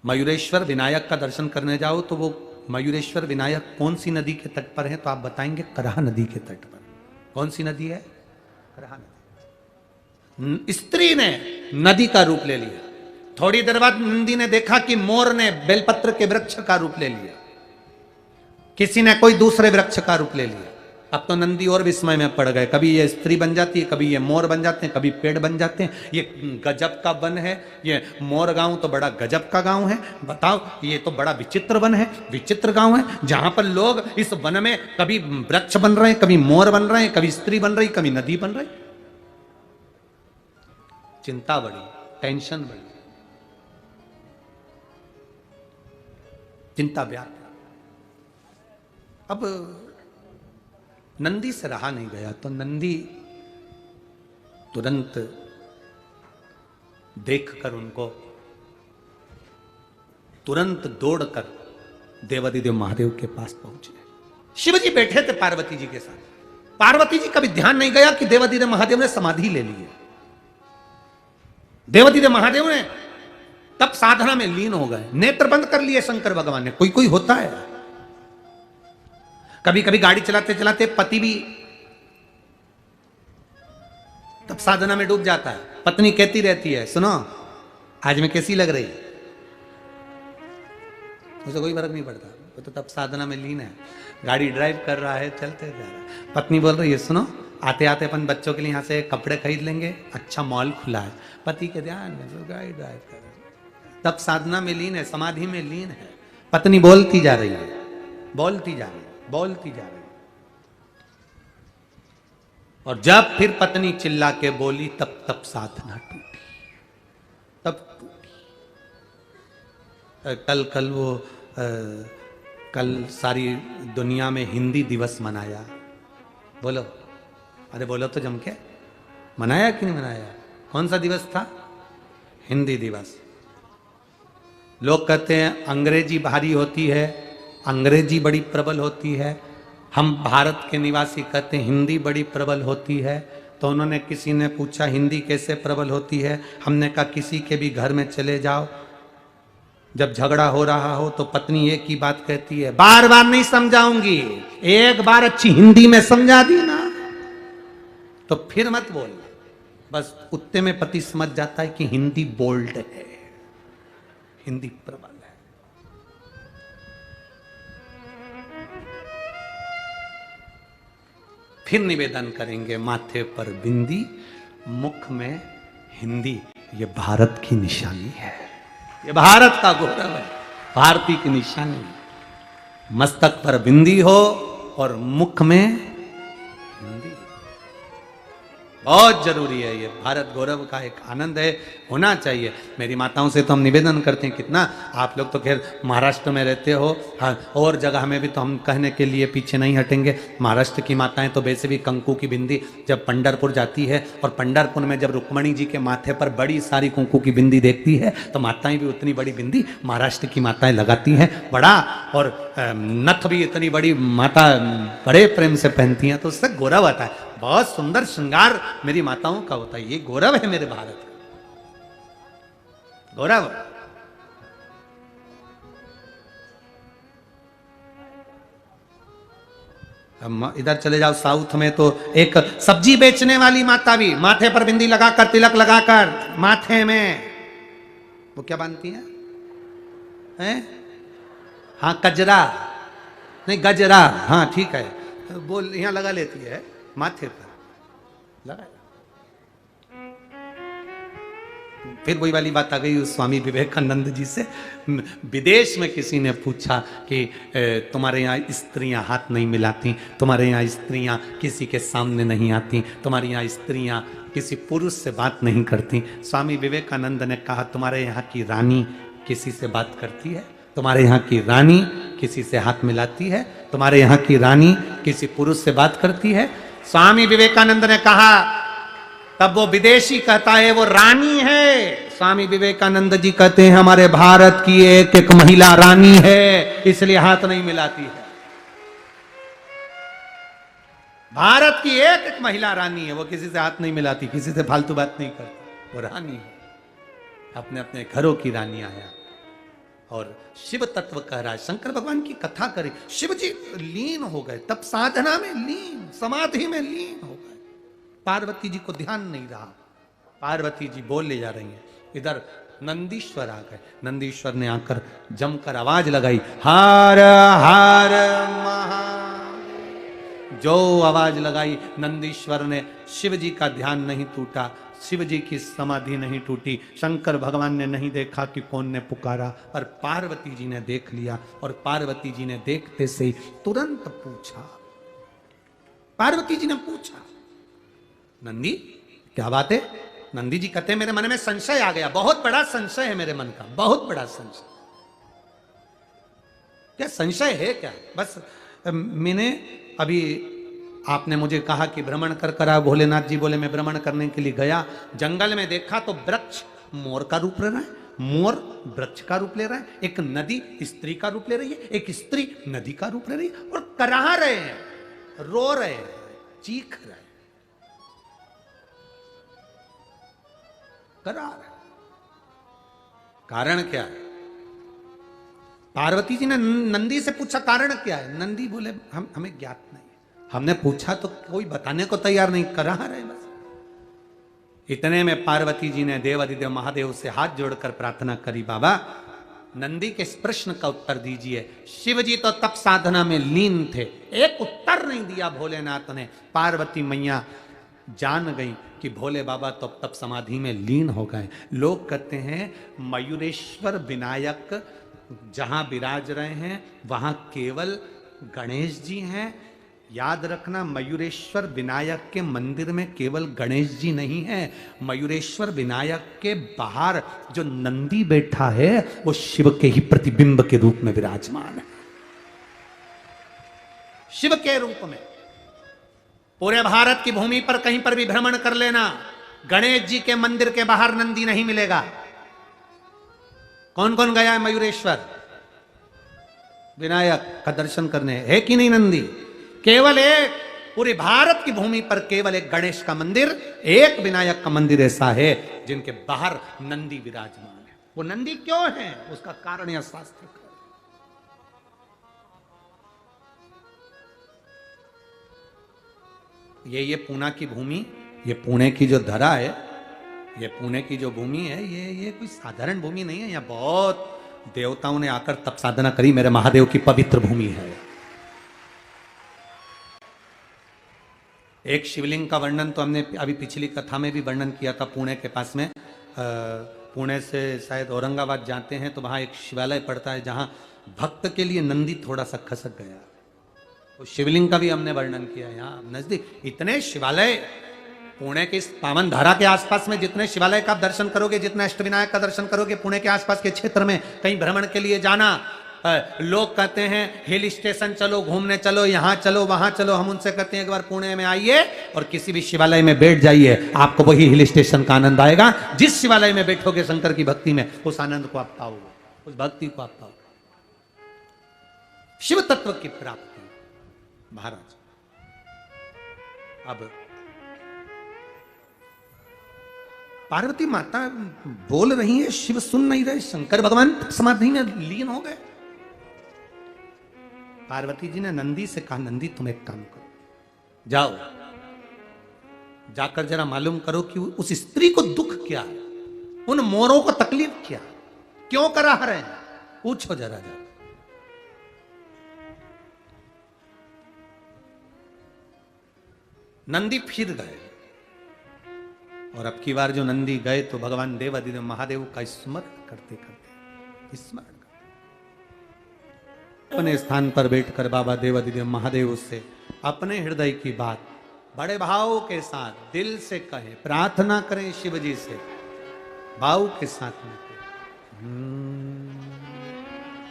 S1: मयूरेश्वर विनायक का दर्शन करने जाओ तो वो मयूरेश्वर विनायक कौन सी नदी के तट पर है, तो आप बताएंगे कराह नदी के तट पर। कौन सी नदी है? कराह नदी। स्त्री ने नदी का रूप ले लिया। थोड़ी देर बाद नंदी ने देखा कि मोर ने बेलपत्र के वृक्ष का रूप ले लिया, किसी ने कोई दूसरे वृक्ष का रूप ले लिया। अब तो नंदी और विस्मय में पड़ गए, कभी ये स्त्री बन जाती है, कभी ये मोर बन जाते हैं, कभी पेड़ बन जाते हैं। ये गजब का वन है, ये मोर गांव तो बड़ा गजब का गांव है। बताओ, ये तो बड़ा विचित्र वन है, विचित्र गांव है, जहां पर लोग इस वन में कभी वृक्ष बन रहे हैं, कभी मोर बन रहे हैं, कभी स्त्री बन रही, कभी नदी बन रही। चिंता बढ़ी, टेंशन बढ़ी, चिंता व्याप्त। अब नंदी से रहा नहीं गया, तो नंदी तुरंत देखकर उनको तुरंत दौड़कर देवादिदेव महादेव के पास पहुंचे। शिव जी बैठे थे पार्वती जी के साथ। पार्वती जी का भी ध्यान नहीं गया कि देवादिदेव महादेव ने समाधि ले ली है। देवादिदेव महादेव ने तब साधना में लीन हो गए, नेत्र बंद कर लिए शंकर भगवान ने। कोई कोई होता है, कभी कभी गाड़ी चलाते चलाते पति भी तब साधना में डूब जाता है। पत्नी कहती रहती है, सुनो आज मैं कैसी लग रही, उसे कोई फर्क नहीं पड़ता, वो तो तब साधना में लीन है। गाड़ी ड्राइव कर रहा है, चलते जा रहा है, पत्नी बोल रही है, सुनो आते आते अपन बच्चों के लिए यहां से कपड़े खरीद लेंगे, अच्छा मॉल खुला है। पति के ध्यान में तो गाड़ी ड्राइव कर रहा है, तब साधना में लीन है, समाधि में लीन है। पत्नी बोलती जा रही है, बोलती जा रही है, बोलती जा रही। और जब फिर पत्नी चिल्ला के बोली, तब साधना टूटी, तब टूटी। कल वो कल सारी दुनिया में हिंदी दिवस मनाया। बोलो, अरे बोलो तो जम के, मनाया कि नहीं मनाया? कौन सा दिवस था? हिंदी दिवस। लोग कहते हैं अंग्रेजी भारी होती है, अंग्रेजी बड़ी प्रबल होती है। हम भारत के निवासी कहते हैं हिंदी बड़ी प्रबल होती है। तो उन्होंने, किसी ने पूछा हिंदी कैसे प्रबल होती है? हमने कहा किसी के भी घर में चले जाओ, जब झगड़ा हो रहा हो तो पत्नी एक ही बात कहती है, बार बार नहीं समझाऊंगी, एक बार अच्छी हिंदी में समझा दी ना तो फिर मत बोल। बस उतने में पति समझ जाता है कि हिंदी बोल्ड है, हिंदी प्रबल है। फिर निवेदन करेंगे, माथे पर बिंदी, मुख में हिंदी, ये भारत की निशानी है, ये भारत का गौरव है, भारतीय की निशानी है। मस्तक पर बिंदी हो और मुख में हिंदी, बहुत जरूरी है। ये भारत गौरव का एक आनंद है, होना चाहिए। मेरी माताओं से तो हम निवेदन करते हैं, कितना आप लोग तो खैर महाराष्ट्र में रहते हो, हाँ, और जगह में भी तो हम कहने के लिए पीछे नहीं हटेंगे। महाराष्ट्र की माताएं तो वैसे भी कंकु की बिंदी जब पंढरपुर जाती है, और पंढरपुर में जब रुक्मणी जी के माथे पर बड़ी सारी कुंकू की बिंदी देखती है, तो माताएं भी उतनी बड़ी बिंदी महाराष्ट्र की माताएं लगाती हैं, बड़ा, और नथ भी इतनी बड़ी माता बड़े प्रेम से पहनती हैं, तो उससे गौरव आता है। बहुत सुंदर श्रृंगार मेरी माताओं का होता है, ये गौरव है मेरे भारत का, गौरव। इधर चले जाओ साउथ में, तो एक सब्जी बेचने वाली माता भी माथे पर बिंदी लगाकर, तिलक लगाकर माथे में, वो क्या बांधती हैं? हाँ, कजरा नहीं, गजरा, हाँ ठीक है, बोल यहां लगा लेती है, माथे पर लगा। फिर वही वाली बात आ गई उस स्वामी विवेकानंद जी से। विदेश में किसी ने पूछा कि तुम्हारे यहाँ स्त्रियां हाथ नहीं मिलाती, तुम्हारे यहाँ स्त्रियां किसी के सामने नहीं आती, तुम्हारे यहाँ स्त्रियां किसी पुरुष से बात नहीं करती। स्वामी विवेकानंद ने कहा, तुम्हारे यहाँ की रानी किसी से बात करती है? तुम्हारे यहाँ की रानी किसी से हाथ मिलाती है? तुम्हारे यहाँ की रानी किसी पुरुष से बात करती है? स्वामी विवेकानंद ने कहा, तब वो विदेशी कहता है वो रानी है। स्वामी विवेकानंद जी कहते हैं हमारे भारत की एक एक महिला रानी है, इसलिए हाथ नहीं मिलाती है। भारत की एक एक महिला रानी है, वो किसी से हाथ नहीं मिलाती, किसी से फालतू बात नहीं करती, वो रानी है, अपने अपने घरों की रानी आया। और शिव तत्व कह रहा है, शंकर भगवान की कथा करे, शिव जी लीन हो गए, तब साधना में लीन, समाधि में लीन हो गए, पार्वती जी को ध्यान नहीं रहा। पार्वती जी बोल ले जा रही हैं। इधर नंदीश्वर आ गए। नंदीश्वर ने आकर जमकर आवाज लगाई, हर हर महादेव। जो आवाज लगाई नंदीश्वर ने, शिव जी का ध्यान नहीं टूटा, शिव जी की समाधि नहीं टूटी। शंकर भगवान ने नहीं देखा कि कौन ने पुकारा, पर पार्वती जी ने देख लिया। और पार्वती जी ने देखते से ही तुरंत पूछा, पार्वती जी ने पूछा, नंदी क्या बात है? नंदी जी कहते हैं, मेरे मन में संशय आ गया, बहुत बड़ा संशय है मेरे मन का, बहुत बड़ा संशय। क्या संशय है क्या? बस मैंने अभी, आपने मुझे कहा कि भ्रमण कर कर आओ। भोलेनाथ जी बोले मैं भ्रमण करने के लिए गया, जंगल में देखा तो वृक्ष मोर का रूप ले रहा है, मोर वृक्ष का रूप ले रहा है, एक नदी स्त्री का रूप ले रही है, एक स्त्री नदी का रूप ले रही है, और करा रहे हैं, रो रहे हैं, चीख रहे हैं, करा रहे। कारण क्या है? पार्वती जी ने नंदी से पूछा कारण क्या है? नंदी बोले हमें ज्ञात नहीं, हमने पूछा तो कोई बताने को तैयार नहीं, करा रहे बस। इतने में पार्वती जी ने देवाधिदेव महादेव से हाथ जोड़कर प्रार्थना करी, बाबा नंदी के इस प्रश्न का उत्तर दीजिए। शिव जी तो तप साधना में लीन थे, एक उत्तर नहीं दिया भोलेनाथ ने। पार्वती मैया जान गई कि भोले बाबा तो तप समाधि में लीन हो गए। लोग कहते हैं मयूरेश्वर विनायक जहां विराज रहे हैं वहां केवल गणेश जी हैं। याद रखना, मयूरेश्वर विनायक के मंदिर में केवल गणेश जी नहीं है, मयूरेश्वर विनायक के बाहर जो नंदी बैठा है वो शिव के ही प्रतिबिंब के रूप में विराजमान है, शिव के रूप में। पूरे भारत की भूमि पर कहीं पर भी भ्रमण कर लेना, गणेश जी के मंदिर के बाहर नंदी नहीं मिलेगा। कौन कौन गया है मयूरेश्वर विनायक का दर्शन करने? है कि नहीं नंदी? केवल एक, पूरे भारत की भूमि पर केवल एक गणेश का मंदिर, एक विनायक का मंदिर ऐसा है जिनके बाहर नंदी विराजमान है। वो नंदी क्यों है? उसका कारण यह शास्त्र का। ये पूना की भूमि, ये पुणे की जो धरा है, ये पुणे की जो भूमि है, ये कोई साधारण भूमि नहीं है। यहाँ बहुत देवताओं ने आकर तप साधना करी, मेरे महादेव की पवित्र भूमि है। एक शिवलिंग का वर्णन तो हमने अभी पिछली कथा में भी वर्णन किया था। पुणे के पास में, पुणे से शायद औरंगाबाद जाते हैं तो वहाँ एक शिवालय पड़ता है जहाँ भक्त के लिए नंदी थोड़ा सा खसक गया। तो शिवलिंग का भी हमने वर्णन किया। यहाँ नजदीक इतने शिवालय, पुणे की इस पावन धारा के आसपास में जितने शिवालय का आप दर्शन करोगे, जितने अष्टविनायक का दर्शन करोगे, पुणे के आसपास के क्षेत्र में कहीं भ्रमण के लिए जाना, लोग कहते हैं हिल स्टेशन चलो, घूमने चलो, यहाँ चलो, वहां चलो। हम उनसे कहते हैं एक बार पुणे में आइए और किसी भी शिवालय में बैठ जाइए, आपको वही हिल स्टेशन का आनंद आएगा। जिस शिवालय में बैठोगे शंकर की भक्ति में, उस आनंद को आप पाओगे, उस भक्ति को आप पाओगे, शिव तत्व की प्राप्ति। महाराज अब पार्वती माता बोल रही है, शिव सुन नहीं रहे, शंकर भगवान समाधि में लीन हो गए। पार्वती जी ने नंदी से कहा, नंदी तुम एक काम करो, जाओ जाकर जरा मालूम करो कि उस स्त्री को दुख क्या है, उन मोरों को तकलीफ क्या, क्यों करा रहे हैं, पूछो जरा जाओ। नंदी फिर गए और अब की बार जो नंदी गए तो भगवान देवाधिदेव महादेव का स्मरण करते करते, स्मरण अपने स्थान पर बैठकर बाबा देवाधिदेव महादेव से अपने हृदय की बात बड़े भाव के साथ दिल से कहे, प्रार्थना करें शिव जी से, भाव के साथ में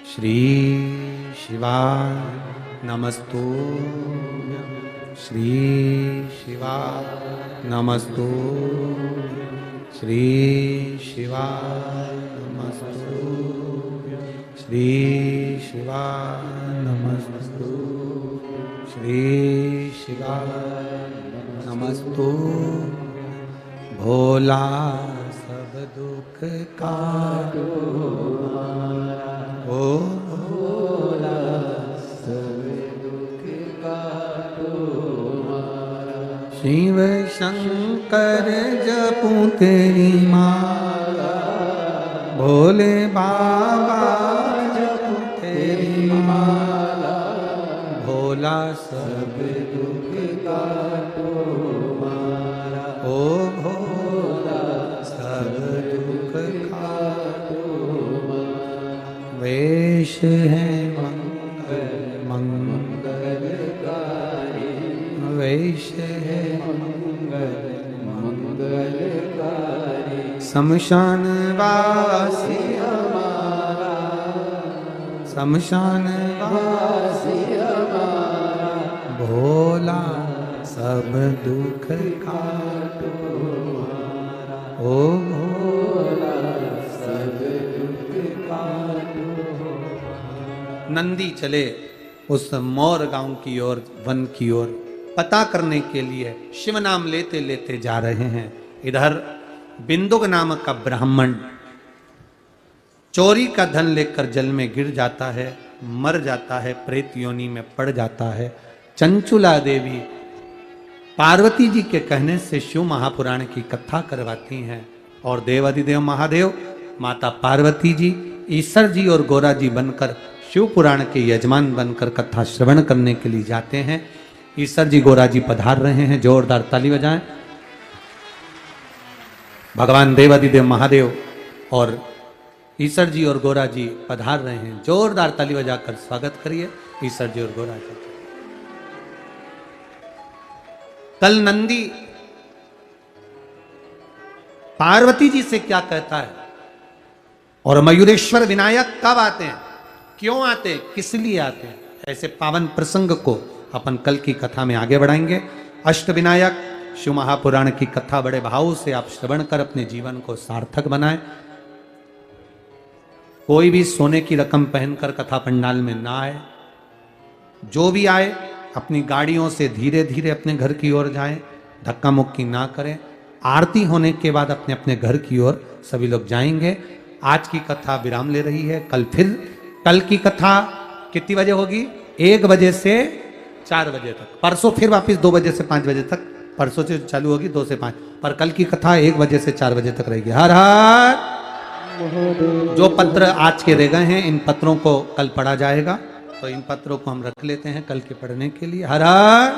S1: श्री शिवा नमस्तु, श्री शिवा नमस्तु, श्री शिवा नमस्तु, श्री शिवा नमस्तु, श्री शिवा नमस्तु। भोला सब दुख काटो, ओ भोला सब दुख काटो, शिव शंकर जपूं तेरी माला, भोले बाबा जपूं तेरी माला, भोला सब दुख काटो मारा, ओ भोला सब दुख काटो मारा। वेश है मंगल मंगलकारी, वेश है मंगल मंगलकारी, शमशान वासी हमारा, शमशान वासी हमारा, भोला सब दुख काटो हमारा, ओ भोला सब दुख काटो हमारा। नंदी चले उस मोर गांव की ओर, वन की ओर, पता करने के लिए शिव नाम लेते लेते जा रहे हैं। इधर बिंदुक नामक का ब्राह्मण चोरी का धन लेकर जल में गिर जाता है, मर जाता है, प्रेत योनि में पड़ जाता है। चंचुला देवी पार्वती जी के कहने से शिव महापुराण की कथा करवाती हैं और देवाधिदेव महादेव माता पार्वती जी, ईश्वर जी और गोरा जी बनकर शिव पुराण के यजमान बनकर कथा श्रवण करने के लिए जाते हैं। ईश्वर जी गोरा जी पधार रहे हैं, जोरदार ताली बजाएं। भगवान देवाधिदेव महादेव और ईश्वर जी और गोरा जी पधार रहे हैं, जोरदार ताली बजाकर स्वागत करिए ईश्वर जी और गोरा जी। कल नंदी पार्वती जी से क्या कहता है और मयूरेश्वर विनायक कब आते हैं, क्यों आते हैं, किस लिए आते हैं, ऐसे पावन प्रसंग को अपन कल की कथा में आगे बढ़ाएंगे। अष्ट विनायक शिव महापुराण की कथा बड़े भाव से आप श्रवण कर अपने जीवन को सार्थक बनाएं। कोई भी सोने की रकम पहनकर कथा पंडाल में ना आए, जो भी आए अपनी गाड़ियों से धीरे धीरे अपने घर की ओर जाएं, धक्का मुक्की ना करें। आरती होने के बाद अपने अपने घर की ओर सभी लोग जाएंगे। आज की कथा विराम ले रही है, कल की कथा कितनी बजे होगी, 1 बजे से 4 बजे तक, परसों फिर वापस 2 बजे से 5 बजे तक, परसों से चालू होगी 2 से 5, पर कल की कथा 1 बजे से 4 बजे तक रहेगी। हर हर। जो पत्र आज के रह गए हैं इन पत्रों को कल पढ़ा जाएगा, तो इन पत्रों को हम रख लेते हैं कल के पढ़ने के लिए। हर हर।